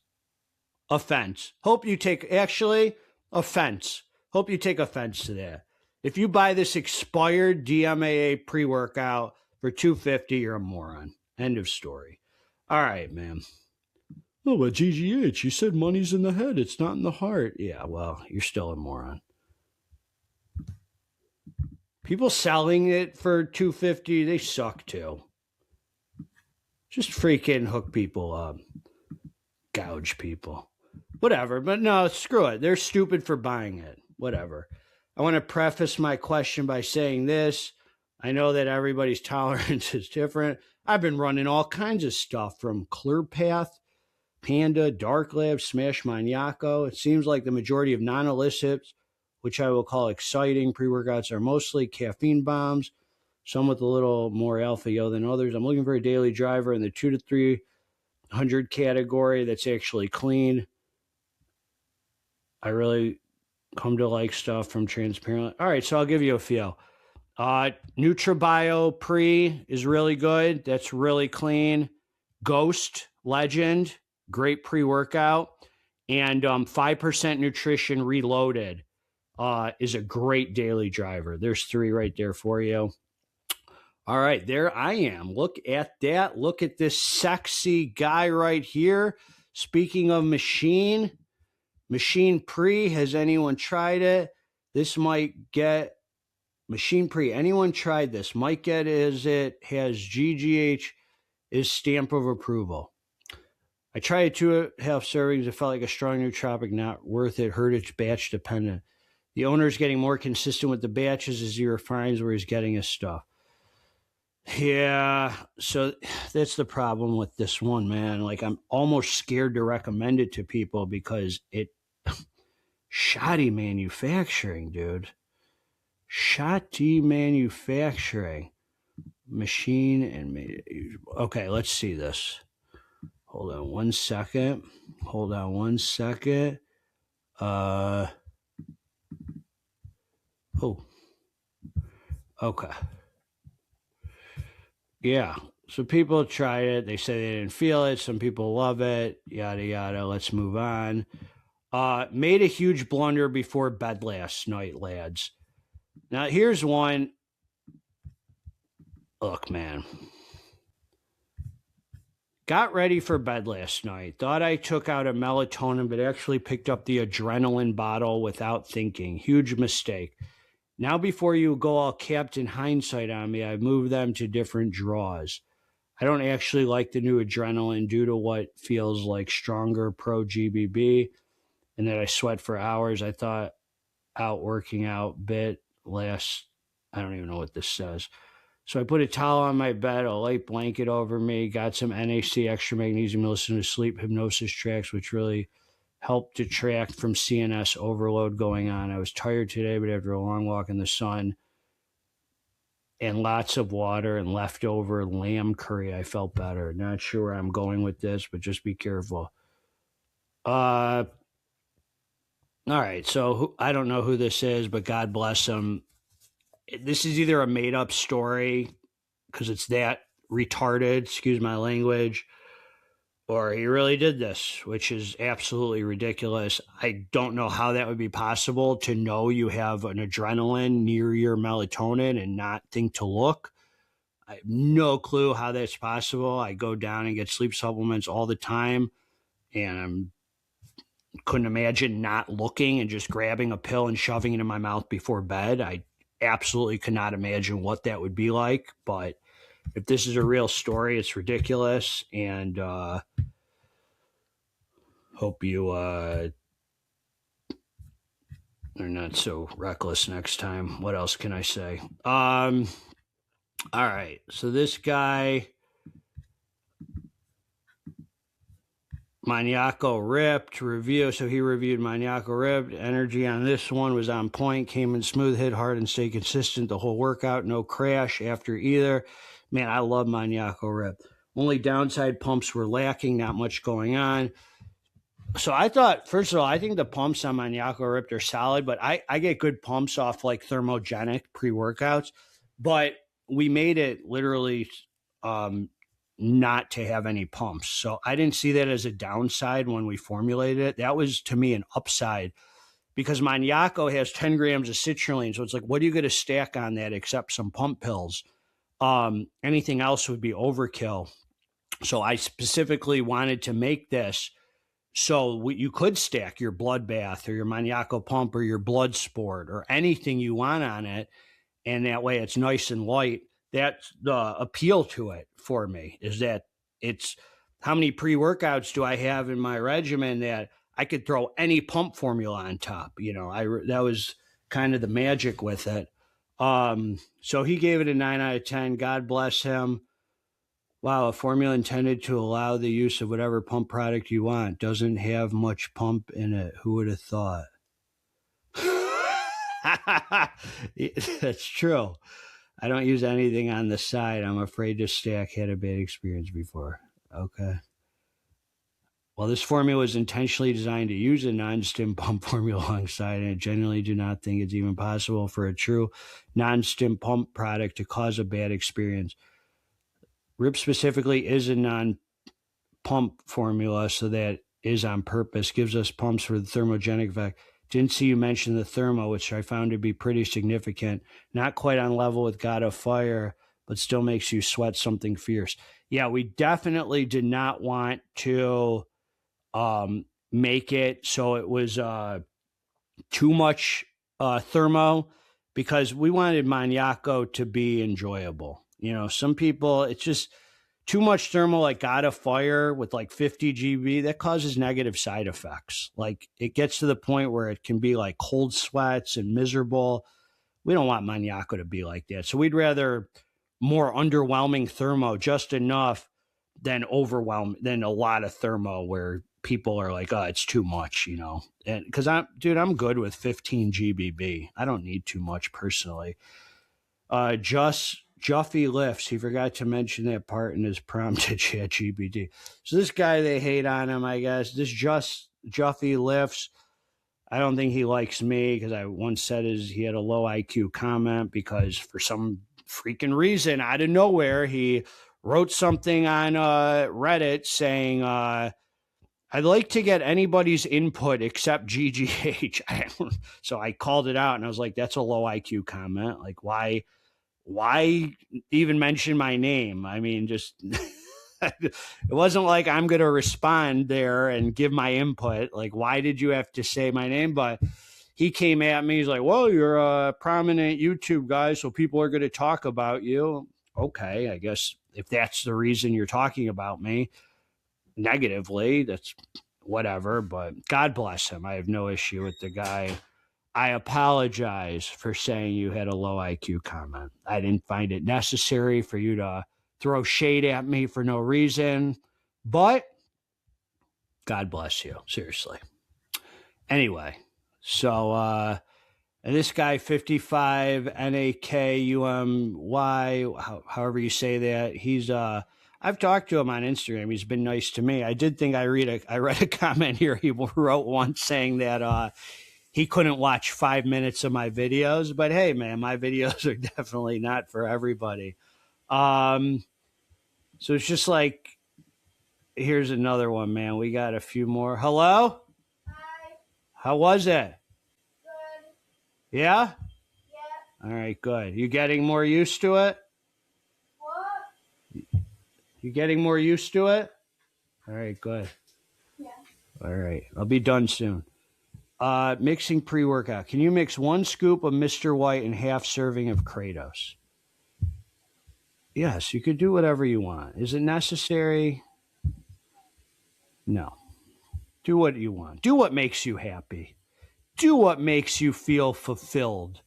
Speaker 1: Offense. Hope you take... Actually, offense. Hope you take offense to that. If you buy this expired DMHA pre-workout for $250, you're a moron. End of story. All right, man. Oh, but GGH, you said money's in the head. It's not in the heart. Yeah, well, you're still a moron. People selling it for $250, they suck too. Just freaking hook people up. Gouge people. Whatever, but no, screw it. They're stupid for buying it. Whatever. I want to preface my question by saying this. I know that everybody's tolerance is different. I've been running all kinds of stuff from ClearPath, Panda, Dark Lab, Smash Maniaco. It seems like the majority of non-illicits, which I will call exciting pre-workouts, are mostly caffeine bombs, some with a little more alpha yo than others. I'm looking for a daily driver in the 200 to 300 category that's actually clean. I really come to like stuff from Transparent. All right, so I'll give you a few. NutraBio Pre is really good. That's really clean. Ghost Legend, great pre-workout. And 5% Nutrition Reloaded is a great daily driver. There's 3 right there for you. All right, there I am. Look at that. Look at this sexy guy right here. Speaking of machine pre, has anyone tried it? This might get machine pre. Anyone tried this? Might get is it has GGH is stamp of approval. I tried 2.5 servings. It felt like a strong nootropic, not worth it. Heard it's batch dependent. The owner's getting more consistent with the batches as he refines where he's getting his stuff. Yeah, so that's the problem with this one, man. Like, I'm almost scared to recommend it to people because it shoddy manufacturing, dude. Shoddy manufacturing. Machine and... Okay, let's see this. Hold on one second. Oh. Okay. Yeah. So people tried it. They say they didn't feel it. Some people love it. Yada, yada. Let's move on. Made a huge blunder before bed last night, lads. Now, here's one. Look, man. Got ready for bed last night. Thought I took out a melatonin, but actually picked up the adrenaline bottle without thinking. Huge mistake. Now, before you go all Captain Hindsight on me, I've moved them to different drawers. I don't actually like the new adrenaline due to what feels like stronger pro GBB and that I sweat for hours. I thought out working out bit last, I don't even know what this says. So I put a towel on my bed, a light blanket over me, got some NAC extra magnesium to listen to sleep hypnosis tracks, which really helped detract from CNS overload going on. I was tired today, but after a long walk in the sun and lots of water and leftover lamb curry, I felt better. Not sure where I'm going with this, but just be careful. All right, so I don't know who this is, but God bless him. This is either a made up story because it's that retarded, excuse my language, or he really did this, which is absolutely ridiculous. I don't know how that would be possible to know you have an adrenaline near your melatonin and not think to look. I have no clue how that's possible. I go down and get sleep supplements all the time, and couldn't imagine not looking and just grabbing a pill and shoving it in my mouth before bed. I absolutely could not imagine what that would be like. But if this is a real story, it's ridiculous. And hope you are not so reckless next time. What else can I say? All right. So this guy, Maniaco Ripped review. So he reviewed Maniaco Ripped. Energy on this one was on point, came in smooth, hit hard, and stayed consistent the whole workout. No crash after either. Man, I love Maniaco Ripped. Only downside pumps were lacking, not much going on. So I thought, first of all, I think the pumps on Maniaco Ripped are solid, but I get good pumps off like thermogenic pre-workouts. But we made it literally not to have any pumps. So I didn't see that as a downside when we formulated it. That was to me an upside because Maniaco has 10 grams of citrulline. So it's like, what are you going to stack on that except some pump pills? Anything else would be overkill. So I specifically wanted to make this so you could stack your bloodbath or your Maniaco pump or your blood sport or anything you want on it. And that way it's nice and light. That's the appeal to it for me, is that it's how many pre-workouts do I have in my regimen that I could throw any pump formula on top. That was kind of the magic with it. So he gave it a 9 out of 10. God bless him. Wow, a formula intended to allow the use of whatever pump product you want. Doesn't have much pump in it. Who would have thought? That's true. I don't use anything on the side. I'm afraid to stack. Had a bad experience before. Okay. Well, this formula was intentionally designed to use a non-stim pump formula alongside, and I genuinely do not think it's even possible for a true non-stim pump product to cause a bad experience. RIP specifically is a non-pump formula, so that is on purpose. Gives us pumps for the thermogenic effect. Didn't see you mention the thermo, which I found to be pretty significant. Not quite on level with God of Fire, but still makes you sweat something fierce. Yeah, we definitely did not want to make it so it was too much thermo, because we wanted Maniaco to be enjoyable. Some people, it's just too much thermal, like God of Fire with like 50 GB, that causes negative side effects. Like it gets to the point where it can be like cold sweats and miserable. We don't want Maniaco to be like that. So we'd rather more underwhelming thermo, just enough, than than a lot of thermo where people are like, oh, it's too much, And because I'm good with 15 GBB. I don't need too much personally. Juffy lifts. He forgot to mention that part in his prompt to ChatGPT. So this guy, they hate on him, I guess. This Juffy lifts. I don't think he likes me because I once said he had a low IQ comment because for some freaking reason, out of nowhere, he wrote something on Reddit saying, I'd like to get anybody's input except GGH. So I called it out and I was like, that's a low IQ comment. Like, why even mention my name? I mean, just it wasn't like I'm going to respond there and give my input. Like, why did you have to say my name? But he came at me. He's like, well, you're a prominent YouTube guy, so people are going to talk about you. Okay, I guess if that's the reason you're talking about me negatively, that's whatever. But God bless him. I have no issue with the guy. I apologize for saying you had a low IQ comment. I didn't find it necessary for you to throw shade at me for no reason, but God bless you. Seriously. Anyway, so and this guy 55 NAKUMY, however you say that, he's I've talked to him on Instagram. He's been nice to me. I did think I read a comment here he wrote once saying that he couldn't watch 5 minutes of my videos, but hey, man, my videos are definitely not for everybody. So it's just like, here's another one, man. We got a few more. Hello?
Speaker 3: Hi.
Speaker 1: How was it?
Speaker 3: Good.
Speaker 1: Yeah?
Speaker 3: Yeah.
Speaker 1: All right, good. You getting more used to it?
Speaker 3: What?
Speaker 1: You getting more used to it? All right, good.
Speaker 3: Yeah.
Speaker 1: All right. I'll be done soon. Mixing pre-workout. Can you mix 1 scoop of Mr. White and half serving of Kratos? Yes, you could do whatever you want. Is it necessary? No. Do what you want. Do what makes you happy. Do what makes you feel fulfilled.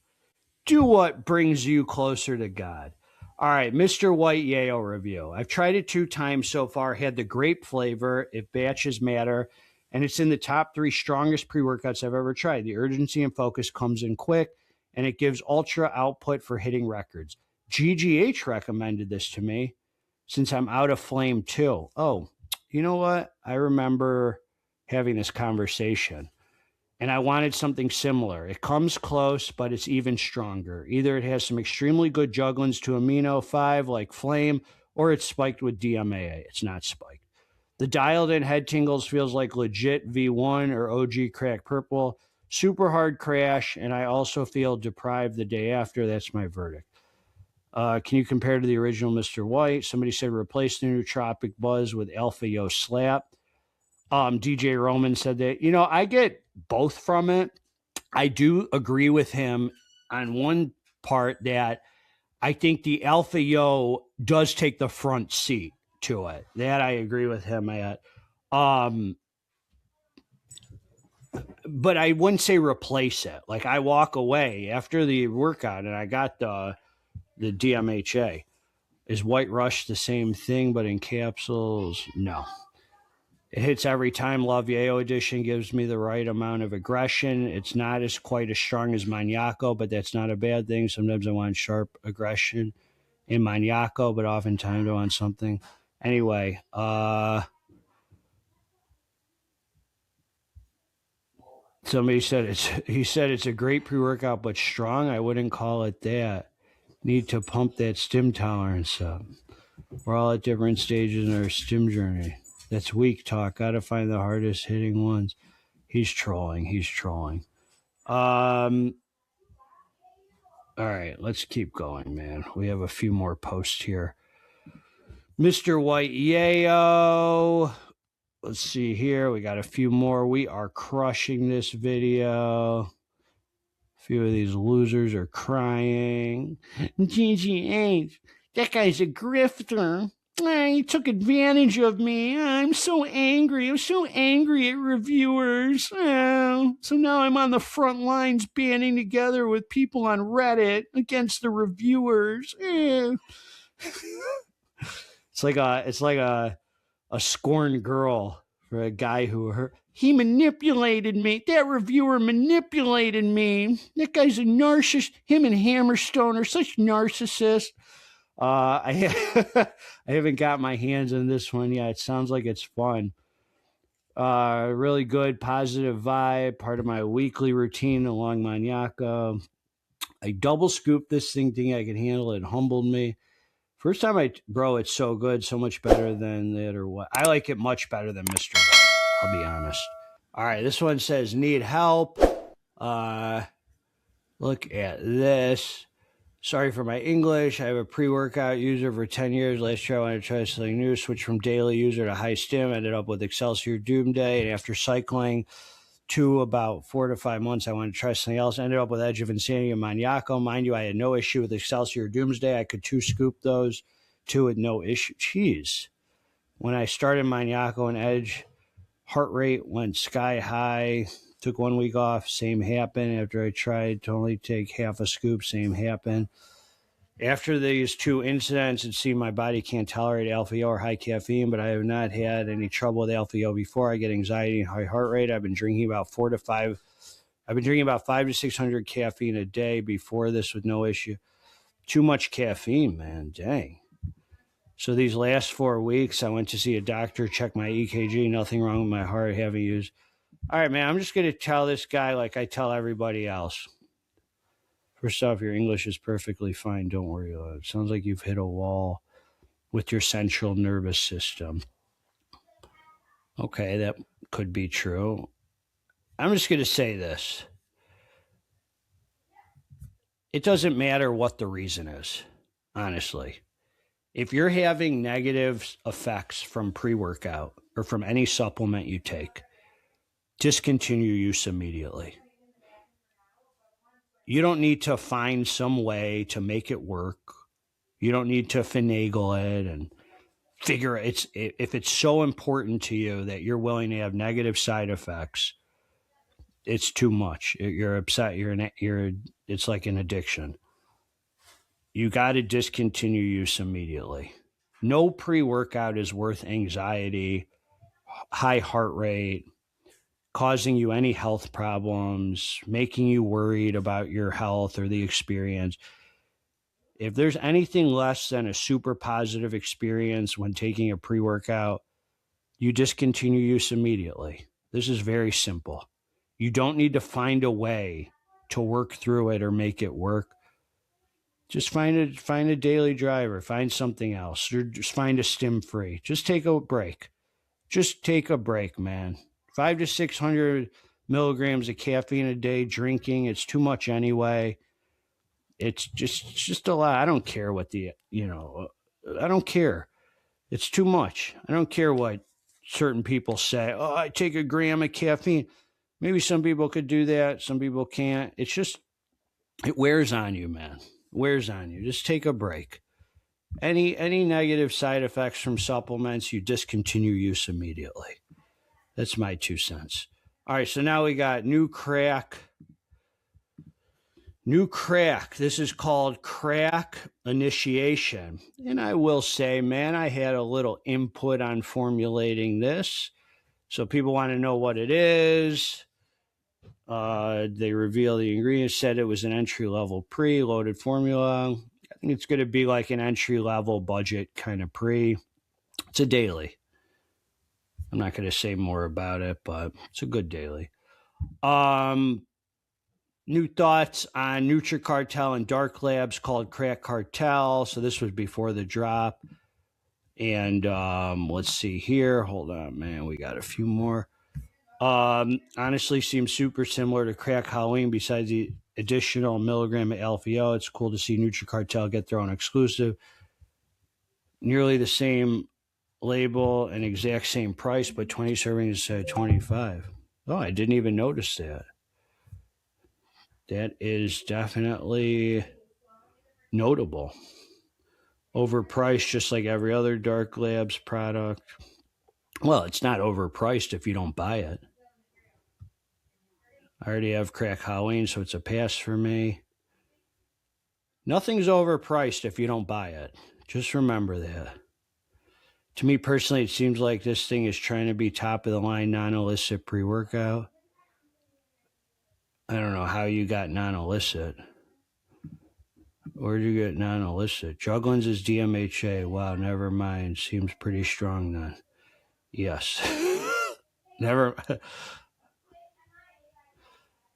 Speaker 1: Do what brings you closer to God. All right, Mr. White Yayo review. I've tried it 2 times so far. Had the grape flavor, if batches matter, and it's in the top 3 strongest pre-workouts I've ever tried. The urgency and focus comes in quick, and it gives ultra output for hitting records. GGH recommended this to me since I'm out of flame too. Oh, you know what? I remember having this conversation, and I wanted something similar. It comes close, but it's even stronger. Either it has some extremely good jugglins to amino 5 like flame, or it's spiked with DMHA. It's not spiked. The dialed in head tingles feels like legit V1 or OG crack purple. Super hard crash, and I also feel deprived the day after. That's my verdict. Can you compare to the original Mr. White? Somebody said replace the nootropic buzz with Alpha Yo Slap. DJ Roman said that, I get both from it. I do agree with him on one part that I think the Alpha Yo does take the front seat to it. That I agree with him at. But I wouldn't say replace it. Like, I walk away after the workout and I got the DMHA. Is White Rush the same thing, but in capsules? No. It hits every time. Love Yayo Edition gives me the right amount of aggression. It's not quite as strong as Maniaco, but that's not a bad thing. Sometimes I want sharp aggression in Maniaco, but oftentimes I want something. Anyway, somebody said it's a great pre-workout, but strong. I wouldn't call it that. Need to pump that stim tolerance up. We're all at different stages in our stim journey. That's weak talk. Got to find the hardest hitting ones. He's trolling. All right, let's keep going, man. We have a few more posts here. Mr. White Yayo. Let's see here. We got a few more. We are crushing this video. A few of these losers are crying. GGH. That guy's a grifter. He took advantage of me. I'm so angry. I'm so angry at reviewers. So now I'm on the front lines banding together with people on Reddit against the reviewers. It's like a scorned girl for a guy who he manipulated me. That reviewer manipulated me. That guy's a narcissist. Him and Hammerstone are such narcissists. I haven't got my hands on this one yet. It sounds like it's fun. Really good, positive vibe. Part of my weekly routine along Maniaco. I double scooped this thing, thinking I could handle it. It humbled me. First time bro, it's so good, so much better than that or what. I like it much better than Mr. White, I'll be honest. All right, this one says, need help. Look at this. Sorry for my English. I have a pre-workout user for 10 years. Last year I wanted to try something new. Switched from daily user to High-stim. Ended up with Excelsior Doomsday. And after cycling to about 4 to 5 months, I wanted to try something else. Ended up with Edge of Insanity and Maniaco. Mind you, I had no issue with Excelsior Doomsday. I could 2-scoop those, 2 with no issue. Jeez. When I started Maniaco and Edge, heart rate went sky high. Took 1 week off, same happened. After I tried to only take half a scoop, same happened. After these 2 incidents, it seemed my body can't tolerate alpha-O or high caffeine, but I have not had any trouble with alpha-O before. I get anxiety and high heart rate. I've been drinking about 5 to 600 caffeine a day before this with no issue. Too much caffeine, man, dang. So these last 4 weeks, I went to see a doctor, check my EKG, nothing wrong with my heart, haven't used. All right, man, I'm just going to tell this guy like I tell everybody else. First off, your English is perfectly fine. Don't worry about it. It sounds like you've hit a wall with your central nervous system. Okay, that could be true. I'm just going to say this. It doesn't matter what the reason is, honestly. If you're having negative effects from pre-workout or from any supplement you take, discontinue use immediately. You don't need to find some way to make it work. You don't need to finagle it and figure it. If it's so important to you that you're willing to have negative side effects, it's too much. You're upset. It's like an addiction. You got to discontinue use immediately. No pre-workout is worth anxiety, high heart rate, causing you any health problems, making you worried about your health or the experience. If there's anything less than a super positive experience when taking a pre-workout, you discontinue use immediately. This is very simple. You don't need to find a way to work through it or make it work. Just find a daily driver, find something else, or just find a stim free. Just take a break. Just take a break, man. 500 to 600 milligrams of caffeine a day drinking. It's too much anyway. It's just a lot. I don't care what I don't care. It's too much. I don't care what certain people say. Oh, I take a gram of caffeine. Maybe some people could do that. Some people can't. It's just, it wears on you, man. It wears on you. Just take a break. Any negative side effects from supplements, you discontinue use immediately. That's my 2 cents. All right, so now we got new crack. This is called crack initiation. And I will say, man, I had a little input on formulating this. So people want to know what it is. They reveal the ingredients, said it was an entry-level pre-loaded formula. I think it's going to be like an entry-level budget kind of pre. It's a daily. I'm not going to say more about it, but it's a good daily. New thoughts on NutriCartel and Dark Labs called Crack Cartel. So this was before the drop. And let's see here. Hold on, man. We got a few more. Honestly, seems super similar to Crack Halloween besides the additional milligram of alpha-O. It's cool to see NutriCartel get their own exclusive. Nearly the same label and exact same price, but 20 servings instead of 25. Oh, I didn't even notice that. That is definitely notable. Overpriced, just like every other Dark Labs product. Well, it's not overpriced if you don't buy it. I already have Crack Halloween, so it's a pass for me. Nothing's overpriced if you don't buy it. Just remember that. To me personally, it seems like this thing is trying to be top of the line non-illicit pre-workout. I don't know how you got non-illicit. Where'd you get non-illicit? Jugglins is DMHA. Wow, never mind. Seems pretty strong then. Yes. Never.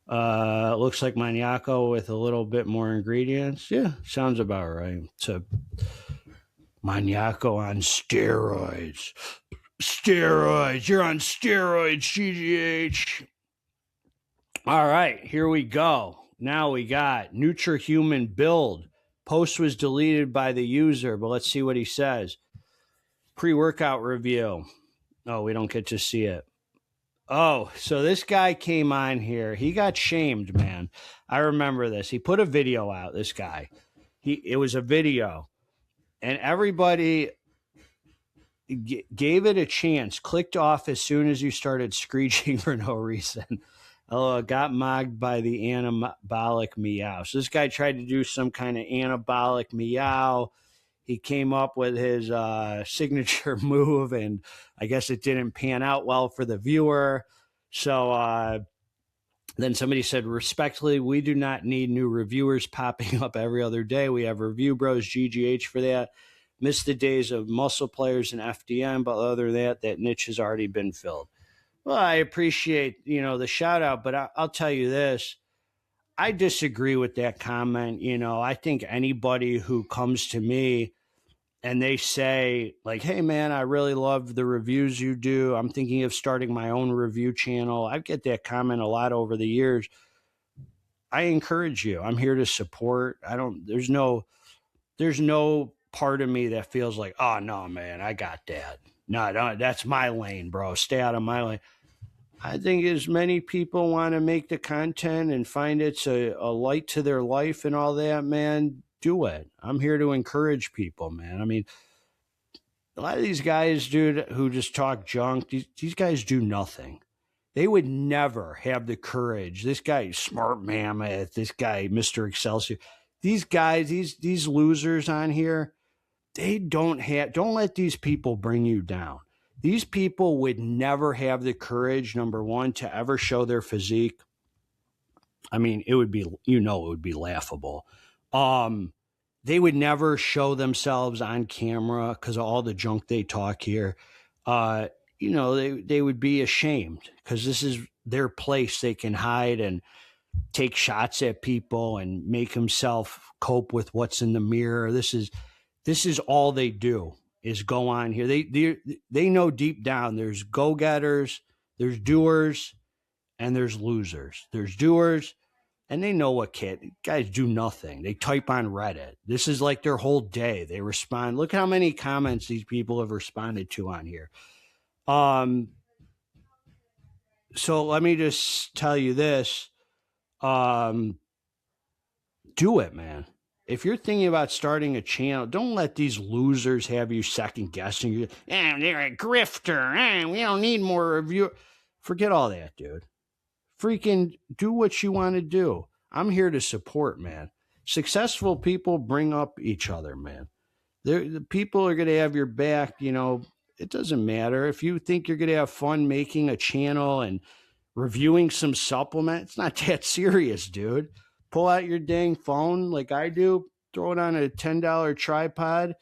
Speaker 1: Looks like maniaco with a little bit more ingredients. Yeah, sounds about right. It's a maniaco on steroids. Steroids. You're on steroids, GGH. All right, here we go. Now we got Nutrahuman build. Post was deleted by the user, but let's see what he says. Pre-workout review. Oh, we don't get to see it. Oh, so this guy came on here. He got shamed, man. I remember this. He put a video out, this guy. It was a video. And everybody gave it a chance, clicked off as soon as you started screeching for no reason. Oh, got mocked by the anabolic meow. So this guy tried to do some kind of anabolic meow. He came up with his signature move, and I guess it didn't pan out well for the viewer. So then somebody said, respectfully, we do not need new reviewers popping up every other day. We have Review Bros, GGH for that. Missed the days of muscle players and FDM, but other than that niche has already been filled. Well, I appreciate, the shout out, but I'll tell you this. I disagree with that comment. I think anybody who comes to me and they say, like, hey, man, I really love the reviews you do. I'm thinking of starting my own review channel. I get that comment a lot over the years. I encourage you. I'm here to support. There's no part of me that feels like, oh, no, man, I got that. No, that's my lane, bro. Stay out of my lane. I think as many people want to make the content and find it's a light to their life and all that, man, do it. I'm here to encourage people, man. I mean, a lot of these guys, dude, who just talk junk, these guys do nothing. They would never have the courage. This guy, Smart Mammoth, this guy, Mr. Excelsior, these guys, these losers on here, don't let these people bring you down. These people would never have the courage, number one, to ever show their physique. I mean, it would be laughable. They would never show themselves on camera because of all the junk they talk here. They would be ashamed because this is their place. They can hide and take shots at people and make himself cope with what's in the mirror. This is all they do. Is go on here. They know deep down there's go-getters, there's doers, and there's losers. There's doers, and they know what guys do nothing. They type on Reddit. This is like their whole day. They respond. Look how many comments these people have responded to on here. So let me just tell you this. Do it, man. If you're thinking about starting a channel, don't let these losers have you second guessing you. They're a grifter. We don't need more review. Forget all that, dude. Freaking do what you want to do. I'm here to support, man. Successful people bring up each other, man. The people are going to have your back. It doesn't matter. If you think you're going to have fun making a channel and reviewing some supplement, it's not that serious, dude. Pull out your dang phone like I do, throw it on a $10 tripod,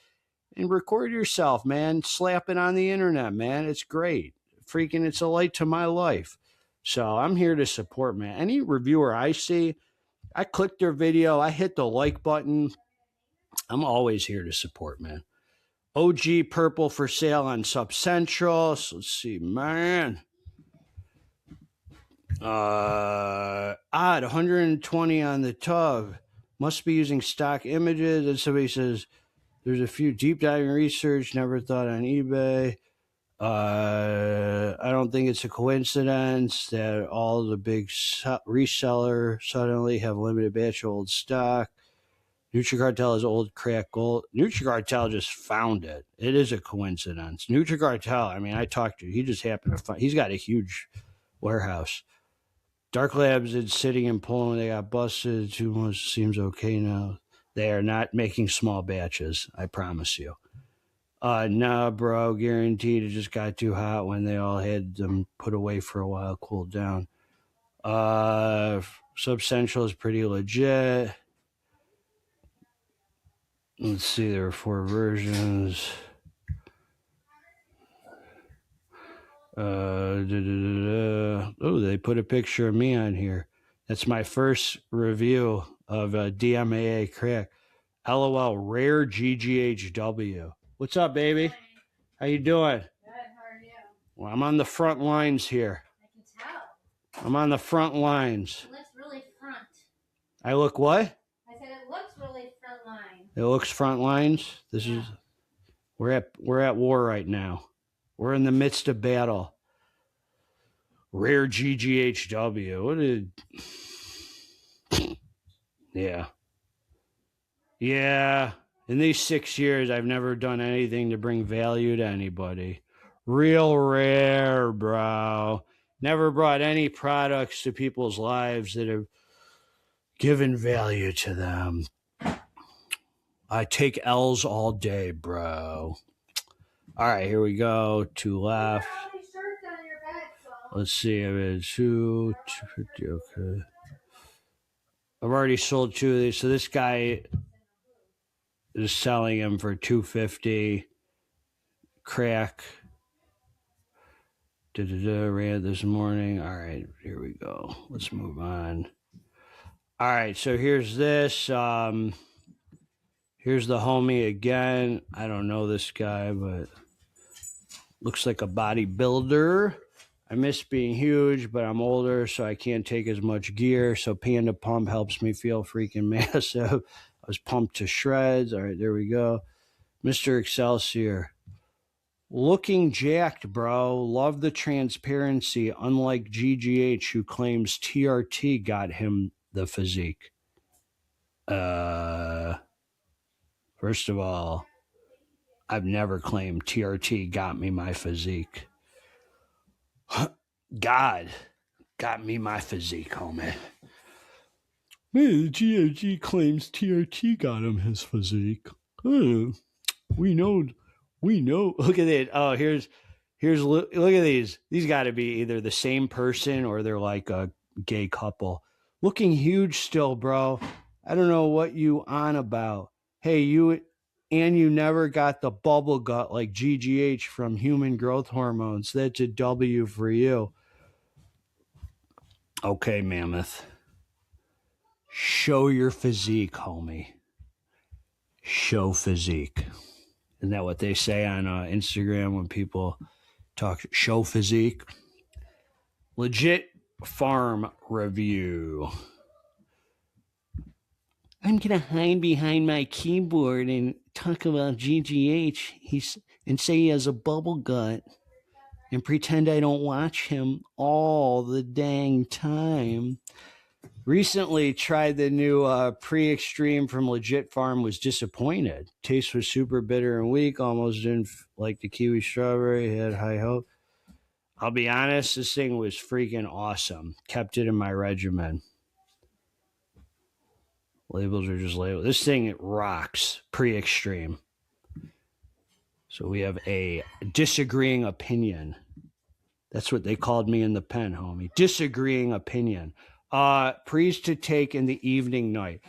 Speaker 1: and record yourself, man. Slap it on the internet, man. It's great. Freaking, it's a light to my life. So I'm here to support, man. Any reviewer I see, I click their video, I hit the like button. I'm always here to support, man. OG Purple for sale on Sub Central. So let's see, man. Odd 120 on the tub. Must be using stock images. And somebody says there's a few deep diving research. Never thought on eBay. I don't think it's a coincidence that all the big resellers suddenly have limited batch of old stock. NutriCartel is old crack gold. NutriCartel just found it. It is a coincidence. NutriCartel, I mean, I talked to, he just happened to find, he's got a huge warehouse. Dark Labs is sitting in Poland. They got busted. 2 months seems okay now. They are not making small batches. I promise you. Nah, bro. Guaranteed it just got too hot when they all had them put away for a while, cooled down. Sub Central is pretty legit. Let's see. There are 4 versions. Oh, they put a picture of me on here. That's my first review of DMHA crack. LOL, rare GGHW. What's up, baby? How you doing?
Speaker 3: Good, how are you?
Speaker 1: Well, I'm on the front lines here.
Speaker 3: I can tell.
Speaker 1: I'm on the front lines.
Speaker 3: It looks really front.
Speaker 1: I look what?
Speaker 3: I said it looks really front line.
Speaker 1: It looks front lines. This is we're at war right now. We're in the midst of battle. Rare GGHW. What did? Yeah. Yeah. In these 6 years, I've never done anything to bring value to anybody. Real rare, bro. Never brought any products to people's lives that have given value to them. I take L's all day, bro. All right, here we go. Two left.
Speaker 3: How many shirts on your bed, so?
Speaker 1: Let's see. I have 250. Okay. I've already sold 2 of these. So this guy is selling them for $250. Crack. Ran this morning. All right, here we go. Let's move on. All right, so here's this. Here's the homie again. I don't know this guy, but looks like a bodybuilder. I miss being huge, but I'm older, so I can't take as much gear. So Panda Pump helps me feel freaking massive. I was pumped to shreds. All right, there we go. Mr. Excelsior. Looking jacked, bro. Love the transparency, unlike GGH, who claims TRT got him the physique. First of all, I've never claimed TRT got me my physique. God got me my physique, homie. Man, GOG claims TRT got him his physique. Oh, we know. Look at it. Oh, here's look at these. These got to be either the same person or they're like a gay couple. Looking huge still, bro. I don't know what you on about. Hey, you never got the bubble gut like GGH from human growth hormones. That's a W for you. Okay, Mammoth. Show your physique, homie. Show physique. Isn't that what they say on Instagram when people talk? Show physique. Legit farm review. I'm going to hide behind my keyboard and talk about GGH and say he has a bubble gut and pretend I don't watch him all the dang time. Recently tried the new pre-extreme from Legit Farm, was disappointed. Taste was super bitter and weak, almost didn't like the kiwi strawberry, had high hope. I'll be honest, this thing was freaking awesome. Kept it in my regimen. Labels are just labels. This thing, it rocks. Pre-extreme. So we have a disagreeing opinion. That's what they called me in the pen, homie. Disagreeing opinion. Pre's to take in the evening night.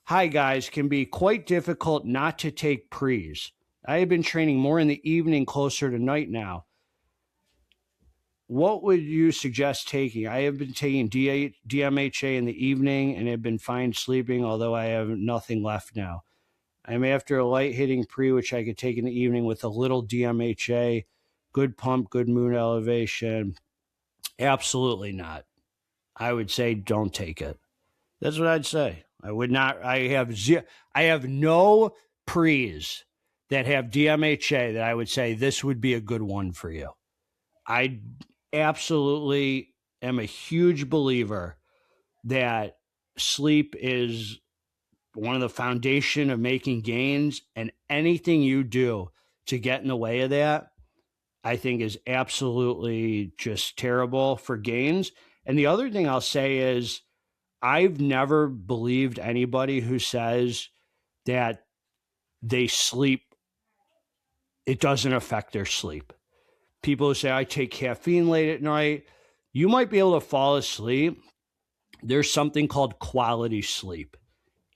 Speaker 1: Hi, guys. Can be quite difficult not to take pre's. I have been training more in the evening closer to night now. What would you suggest taking? I have been taking DMHA in the evening and have been fine sleeping, although I have nothing left now. I'm after a light hitting pre, which I could take in the evening with a little DMHA. Good pump, good mood elevation. Absolutely not. I would say don't take it. That's what I'd say. I would not. I have no pre's that have DMHA that I would say this would be a good one for you. I absolutely am a huge believer that sleep is one of the foundation of making gains, and anything you do to get in the way of that, I think is absolutely just terrible for gains. And the other thing I'll say is I've never believed anybody who says that they sleep, it doesn't affect their sleep. People who say, I take caffeine late at night. You might be able to fall asleep. There's something called quality sleep.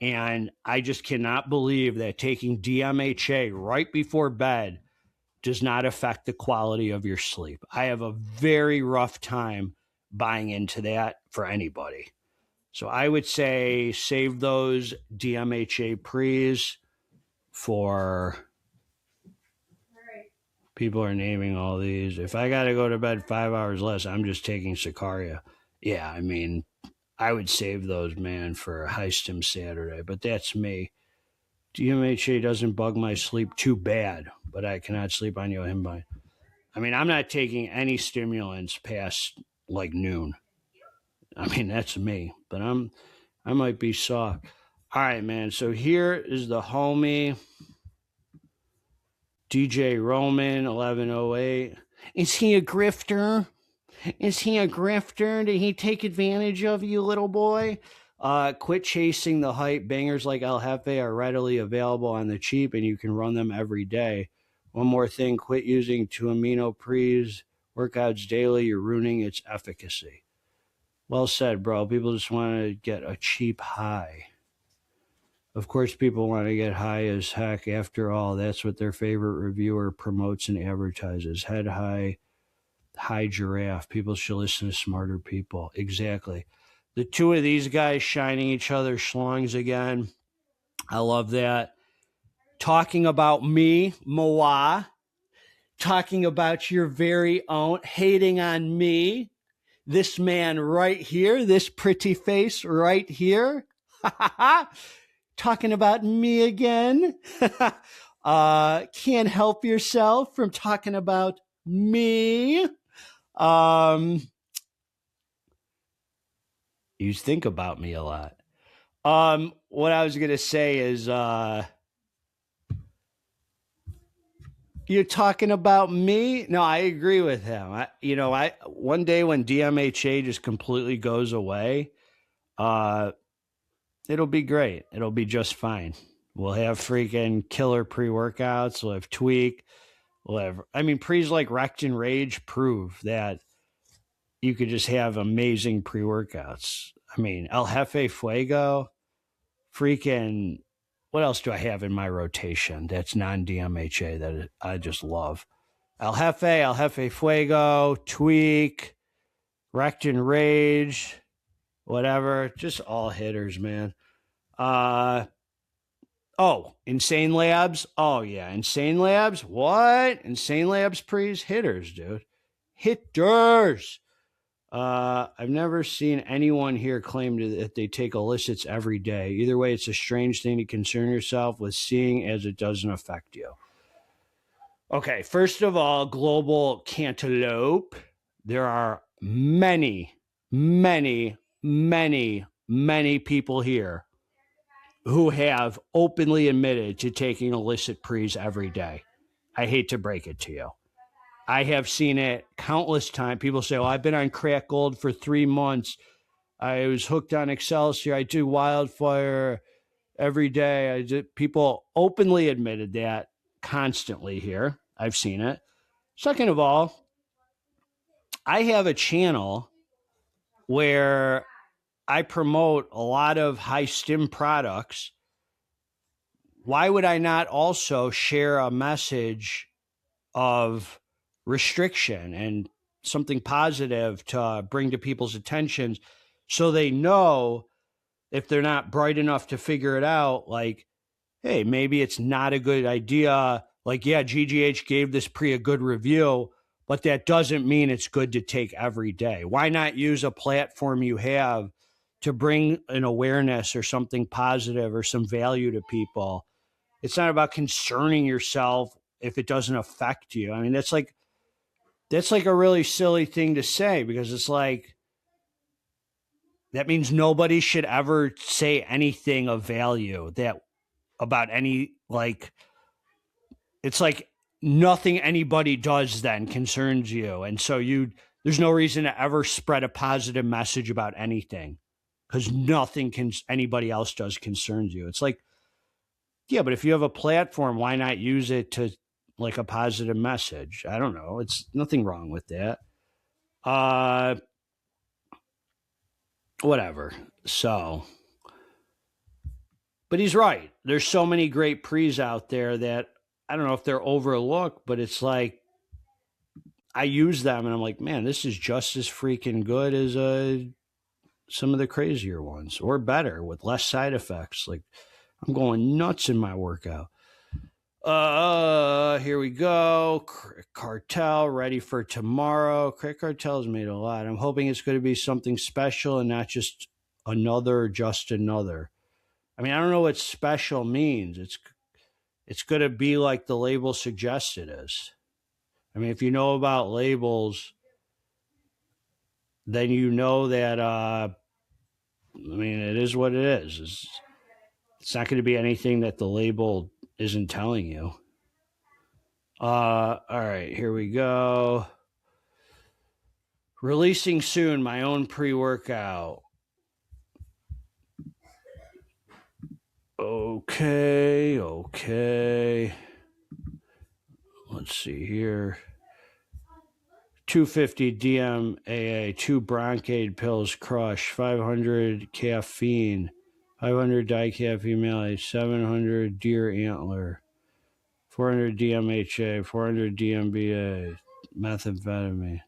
Speaker 1: And I just cannot believe that taking DMHA right before bed does not affect the quality of your sleep. I have a very rough time buying into that for anybody. So I would say save those DMHA pre's for people are naming all these. If I got to go to bed 5 hours less, I'm just taking Sicaria. Yeah, I mean, I would save those, man, for a High-stim Saturday, but that's me. DMHA doesn't bug my sleep too bad, but I cannot sleep on Yohimbine. I mean, I'm not taking any stimulants past like noon. I mean, that's me, but I might be soft. All right, man. So here is the homie DJ Roman 1108. Is he a grifter? Is he a grifter? Did he take advantage of you, little boy? Quit chasing the hype. Bangers like El Jefe are readily available on the cheap, and you can run them every day. One more thing, quit using 2-amino pre's workouts daily. You're ruining its efficacy. Well said, bro. People just want to get a cheap high. Of course, people want to get high as heck. After all, that's what their favorite reviewer promotes and advertises. Head high, high giraffe. People should listen to smarter people. Exactly. The two of these guys shining each other schlongs again. I love that. Talking about me, Moa. Talking about your very own. Hating on me. This man right here. This pretty face right here. Talking about me again. Can't help yourself from talking about me. You think about me a lot. What I was going to say is, you're talking about me? No, I agree with him. One day when DMHA just completely goes away, it'll be great. It'll be just fine. We'll have freaking killer pre-workouts. We'll have Tweak. Pre's like Wrecked and Rage prove that you could just have amazing pre-workouts. I mean, El Jefe Fuego, freaking, what else do I have in my rotation that's non-DMHA that I just love? El Jefe Fuego, Tweak, Wrecked and Rage, whatever. Just all hitters, man. Insane Labs. Oh, yeah. Insane Labs. What? Insane Labs pre's hitters, dude. Hitters. I've never seen anyone here claim that they take illicits every day. Either way, it's a strange thing to concern yourself with seeing as it doesn't affect you. Okay, first of all, global cantaloupe. There are many, many, many, many people here who have openly admitted to taking illicit pre's every day. I hate to break it to you. I have seen it countless times. People say, I've been on crack gold for 3 months. I was hooked on Excelsior. I do Wildfire every day. People openly admitted that constantly here. I've seen it. Second of all, I have a channel where I promote a lot of High-stim products. Why would I not also share a message of restriction and something positive to bring to people's attentions so they know, if they're not bright enough to figure it out, like, hey, maybe it's not a good idea. Like, yeah, GGH gave this pre a good review, but that doesn't mean it's good to take every day. Why not use a platform you have to bring an awareness or something positive or some value to people? It's not about concerning yourself if it doesn't affect you. I mean, that's like a really silly thing to say, because it's like, that means nobody should ever say anything of value about any, like, it's like nothing anybody does then concerns you. And so there's no reason to ever spread a positive message about anything, because nothing anybody else does concerns you. It's like, yeah, but if you have a platform, why not use it to, like, a positive message? I don't know. It's nothing wrong with that. Whatever. So, but he's right. There's so many great pre's out there that I don't know if they're overlooked, but it's like, I use them and I'm like, man, this is just as freaking good as a some of the crazier ones, or better with less side effects. Like, I'm going nuts in my workout. Here we go. Cartel ready for tomorrow. Craig Cartel's made a lot. I'm hoping it's going to be something special and not just just another. I mean, I don't know what special means. It's going to be like the label suggests it is. I mean, if you know about labels, then you know that, I mean, it is what it is. It's not going to be anything that the label isn't telling you. All right, here we go. Releasing soon, my own pre-workout. Okay. Let's see here. 250 DMHA, 2 Bronchade pills crush, 500 caffeine, 500 dicaffeine malate, 700 deer antler, 400 DMHA, 400 DMBA, methamphetamine.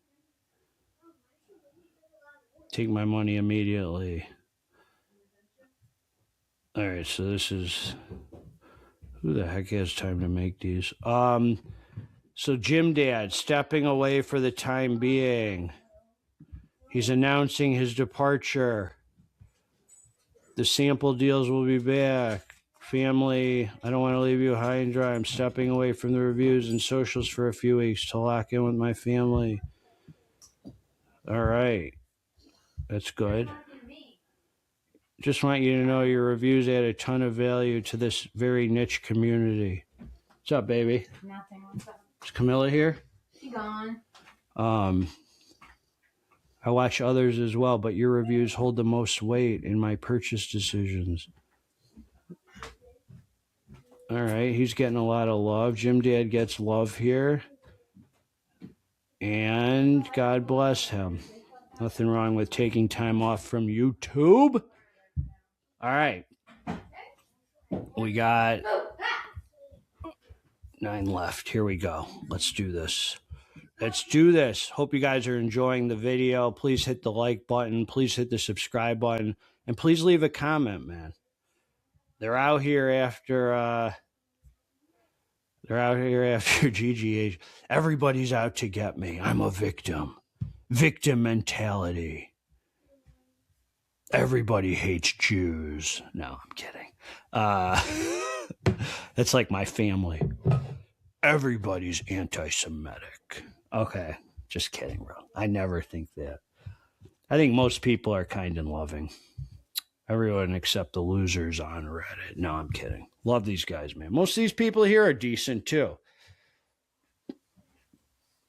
Speaker 1: Take my money immediately. All right, so this is... Who the heck has time to make these? So Jim Dad, stepping away for the time being. He's announcing his departure. The sample deals will be back. Family, I don't want to leave you high and dry. I'm stepping away from the reviews and socials for a few weeks to lock in with my family. All right. That's good. Just want you to know your reviews add a ton of value to this very niche community. What's up, baby?
Speaker 3: Nothing. What's up?
Speaker 1: Is Camilla here?
Speaker 3: She gone.
Speaker 1: I watch others as well, but your reviews hold the most weight in my purchase decisions. All right, he's getting a lot of love. Jim Dad gets love here. And God bless him. Nothing wrong with taking time off from YouTube. All right. We got 9 left. Here we go. Let's do this. Hope you guys are enjoying the video. Please hit the like button. Please hit the subscribe button. And please leave a comment, man. They're out here after GGH. Everybody's out to get me. I'm a victim. Victim mentality. Everybody hates Jews. No, I'm kidding. That's like my family. Everybody's anti-Semitic. Okay, just kidding, bro. I never think that. I think most people are kind and loving. Everyone except the losers on Reddit. No, I'm kidding. Love these guys, man. Most of these people here are decent, too.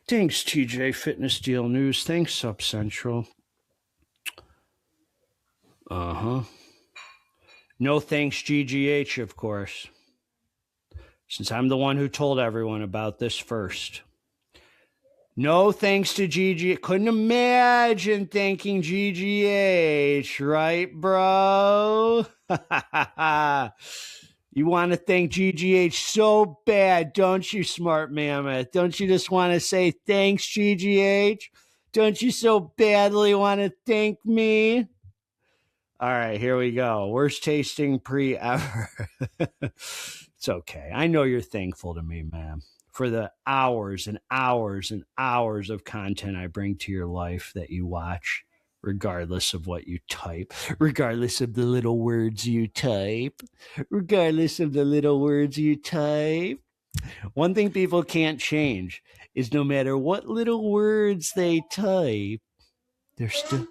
Speaker 1: Thanks, TJ Fitness Deal News. Thanks, Sub Central. No thanks, GGH, of course. Since I'm the one who told everyone about this first. No thanks to GGH. Couldn't imagine thanking GGH, right, bro? You want to thank GGH so bad, don't you, smart mammoth? Don't you just want to say thanks, GGH? Don't you so badly want to thank me? All right, here we go. Worst tasting pre ever. It's okay. I know you're thankful to me, man, for the hours and hours and hours of content I bring to your life that you watch, regardless of what you type, regardless of the little words you type, regardless of the little words you type. One thing people can't change is no matter what little words they type, they're still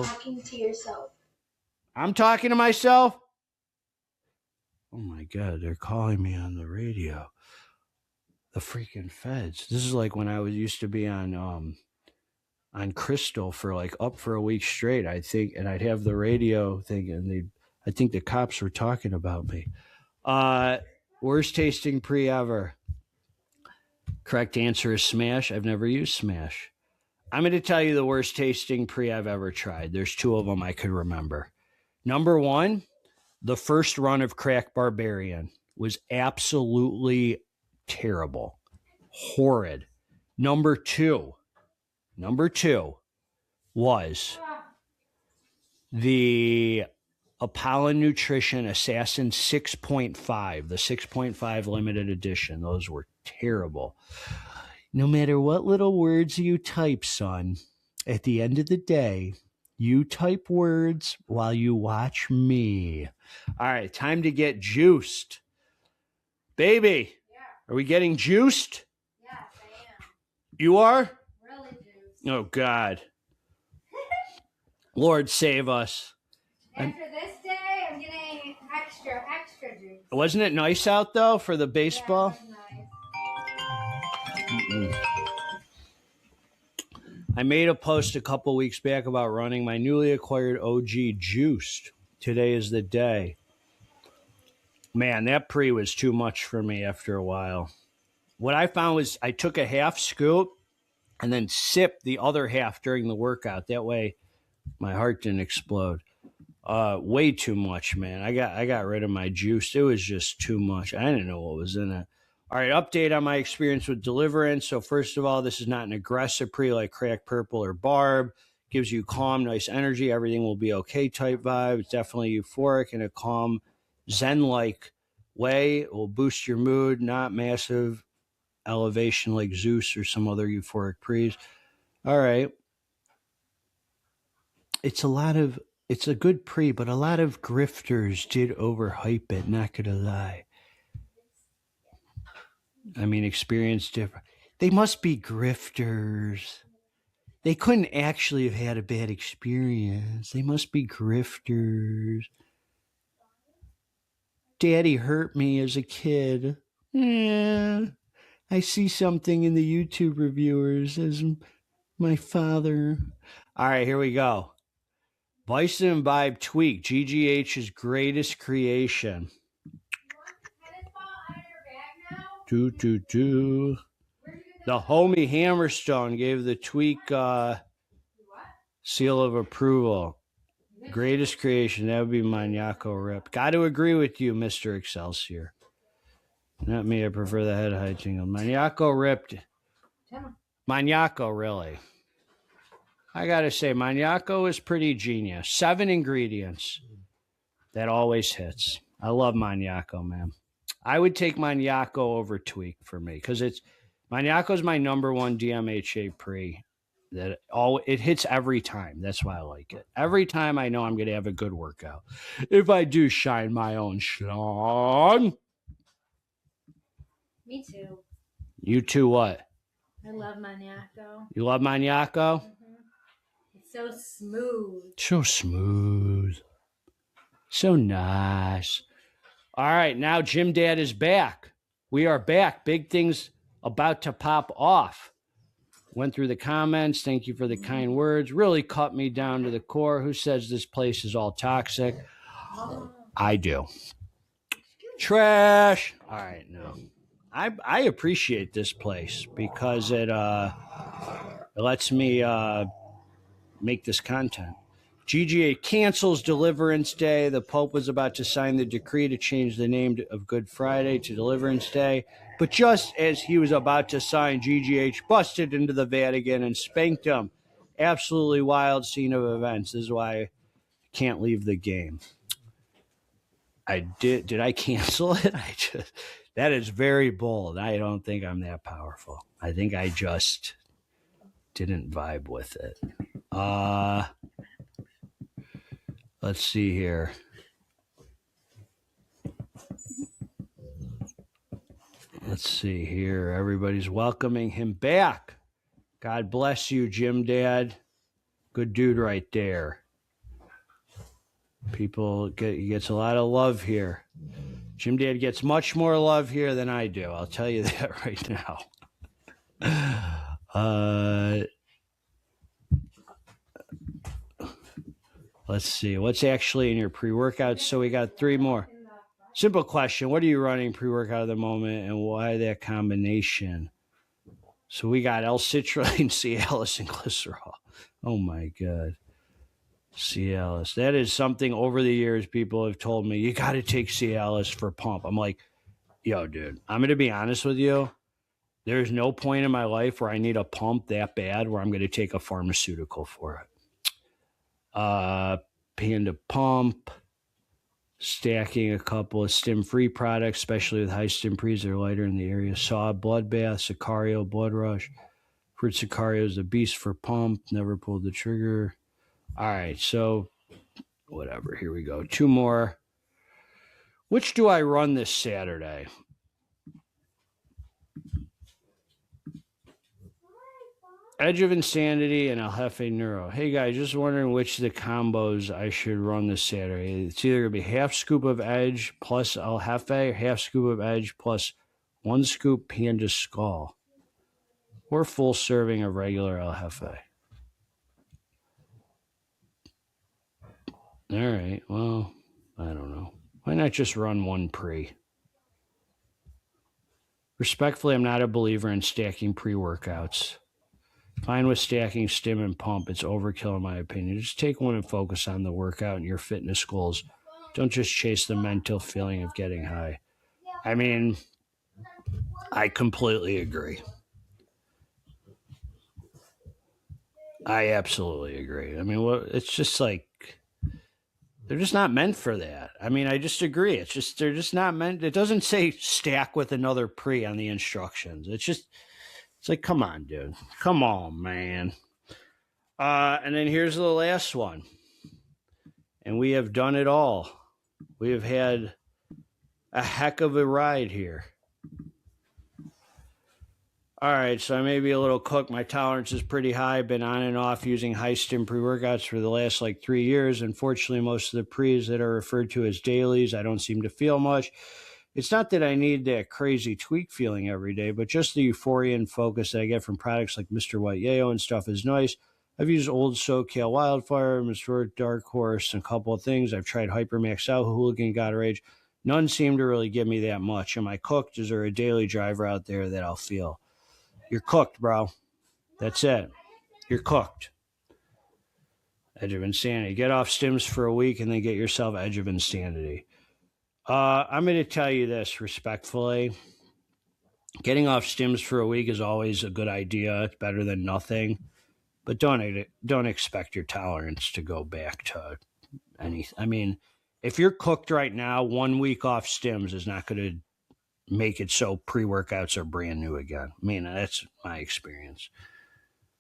Speaker 4: talking to yourself.
Speaker 1: I'm talking to myself. Oh my God, they're calling me on the radio. The freaking feds. This is like when I used to be on Crystal for like up for a week straight, I think, and I'd have the radio thing, and I think the cops were talking about me. Worst tasting pre ever. Correct answer is Smash. I've never used Smash. I'm going to tell you the worst tasting pre I've ever tried. There's 2 of them I could remember. Number 1, the first run of Crack Barbarian was absolutely terrible. Horrid. Number two was the Apollo Nutrition Assassin 6.5, the 6.5 limited edition. Those were terrible. No matter what little words you type, son, at the end of the day, you type words while you watch me. All right, time to get juiced. Baby,
Speaker 3: Yeah.
Speaker 1: are we getting juiced?
Speaker 3: Yes, I am.
Speaker 1: You are?
Speaker 3: Really juiced.
Speaker 1: Oh, God. Lord, save us.
Speaker 3: After this day, I'm getting extra juice.
Speaker 1: Wasn't it nice out, though, for the baseball?
Speaker 3: Yeah, it was nice.
Speaker 1: I made a post a couple weeks back about running my newly acquired OG Juiced. Today is the day. Man, that pre was too much for me after a while. What I found was I took a half scoop and then sipped the other half during the workout. That way my heart didn't explode. Way too much, man. I got rid of my juice. It was just too much. I didn't know what was in it. All right, update on my experience with Deliverance. So first of all, this is not an aggressive pre like Crack Purple or Barb. Gives you calm, nice energy. Everything will be okay type vibe. It's definitely euphoric in a calm, zen-like way. It will boost your mood, not massive elevation like Zeus or some other euphoric pre's. All right. It's a good pre, but a lot of grifters did overhype it, not gonna lie. I mean, experience different. They must be grifters. They couldn't actually have had a bad experience. They must be grifters. Daddy hurt me as a kid. Yeah. I see something in the YouTube reviewers as my father. All right, here we go. Bison and Vibe Tweak, GGH's greatest creation. The homie Hammerstone gave the Tweak seal of approval. Greatest creation, that would be Maniaco Rip. Got to agree with you, Mr. Excelsior. Not me, I prefer the head high jingle. Maniaco ripped. Maniaco, really. I got to say, Maniaco is pretty genius. 7 ingredients. That always hits. I love Maniaco, man. I would take Maniaco over Tweak for me because Maniaco is my number one DMHA pre. It hits every time. That's why I like it. Every time I know I'm going to have a good workout. If I do shine my own schlong.
Speaker 3: Me too.
Speaker 1: You too what?
Speaker 3: I love Maniaco.
Speaker 1: You love Maniaco?
Speaker 3: Mm-hmm. It's so smooth.
Speaker 1: So smooth. So nice. All right, now Jim Dad is back. We are back. Big things about to pop off. Went through the comments. Thank you for the kind words. Really cut me down to the core. Who says this place is all toxic? I do. Trash. All right, no. I appreciate this place because it lets me make this content. GGA cancels Deliverance Day. The Pope was about to sign the decree to change the name of Good Friday to Deliverance Day. But just as he was about to sign, GGH busted into the Vatican and spanked him. Absolutely wild scene of events. This is why I can't leave the game. Did I cancel it? That is very bold. I don't think I'm that powerful. I think I just didn't vibe with it. Let's see here. Let's see here. Everybody's welcoming him back. God bless you, Jim Dad. Good dude right there. He gets a lot of love here. Jim Dad gets much more love here than I do. I'll tell you that right now. Let's see. What's actually in your pre-workout? So we got 3 more. Simple question. What are you running pre-workout at the moment and why that combination? So we got L-citrulline, Cialis, and glycerol. Oh, my God. Cialis. That is something over the years people have told me, you got to take Cialis for pump. I'm like, yo, dude, I'm going to be honest with you. There's no point in my life where I need a pump that bad where I'm going to take a pharmaceutical for it. Panda Pump. Stacking a couple of stim-free products, especially with high-stim pre's that are lighter in the area. Saw, Bloodbath, Sicario, Blood Rush. Fruit Sicario is a beast for pump. Never pulled the trigger. All right, so whatever. Here we go. 2 more. Which do I run this Saturday? Edge of Insanity and El Jefe Neuro. Hey guys, just wondering which of the combos I should run this Saturday. It's either going to be half scoop of Edge plus El Jefe, or half scoop of Edge plus 1 scoop Panda Skull, or full serving of regular El Jefe. All right, well, I don't know. Why not just run 1 pre? Respectfully, I'm not a believer in stacking pre-workouts. Fine with stacking stim and pump. It's overkill in my opinion. Just take one and focus on the workout and your fitness goals. Don't just chase the mental feeling of getting high. I mean, I completely agree. I absolutely agree. I mean, it's just like, they're just not meant for that. I mean, I just agree. It's just, they're just not meant. It doesn't say stack with another pre on the instructions. It's like, come on, dude. Come on, man. And then here's the last one. And we have done it all. We have had a heck of a ride here. All right, so I may be a little cooked. My tolerance is pretty high. Been on and off using high-stim pre-workouts for the last, 3 years. Unfortunately, most of the pre's that are referred to as dailies, I don't seem to feel much. It's not that I need that crazy tweak feeling every day, but just the euphoria and focus that I get from products like Mr. White Yayo and stuff is nice. I've used Old SoCal Wildfire, Mr. Dark Horse, and a couple of things. I've tried Hypermax Out, Hooligan, God Rage. None seem to really give me that much. Am I cooked? Is there a daily driver out there that I'll feel? You're cooked, bro. That's it. You're cooked. Edge of Insanity. Get off stims for a week and then get yourself Edge of Insanity. I'm going to tell you this respectfully. Getting off stims for a week is always a good idea. It's better than nothing. But don't expect your tolerance to go back to anything. I mean, if you're cooked right now, 1 week off stims is not going to make it so pre-workouts are brand new again. I mean, that's my experience.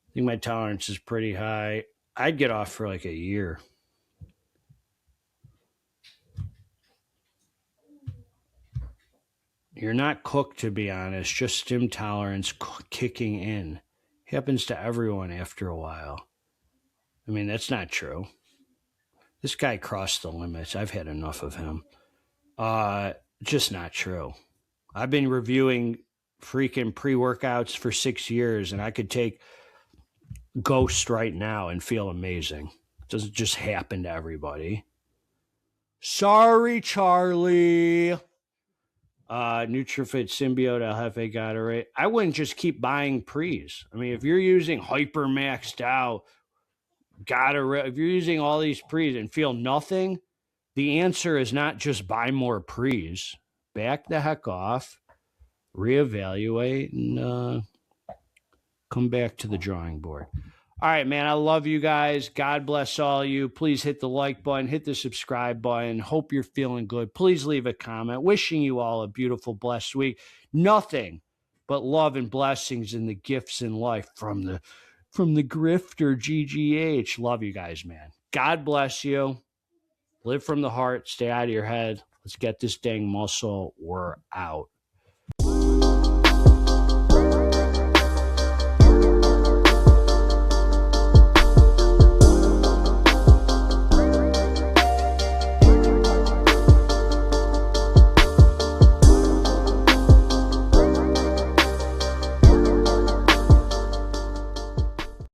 Speaker 1: I think my tolerance is pretty high. I'd get off for a year. You're not cooked, to be honest. Just stim tolerance kicking in. Happens to everyone after a while. I mean, that's not true. This guy crossed the limits. I've had enough of him. Just not true. I've been reviewing freaking pre-workouts for 6 years, and I could take Ghost right now and feel amazing. It doesn't just happen to everybody. Sorry, Charlie. Nutrifit Symbiote, El Jefe got it right. I wouldn't just keep buying pre's. I mean, if you're using Hyper Maxed Out, if you're using all these pre's and feel nothing, the answer is not just buy more pre's. Back the heck off, reevaluate, and come back to the drawing board. All right, man, I love you guys. God bless all of you. Please hit the like button, hit the subscribe button. Hope you're feeling good. Please leave a comment. Wishing you all a beautiful, blessed week. Nothing but love and blessings and the gifts in life from the grifter GGH. Love you guys, man. God bless you. Live from the heart. Stay out of your head. Let's get this dang muscle. We're out.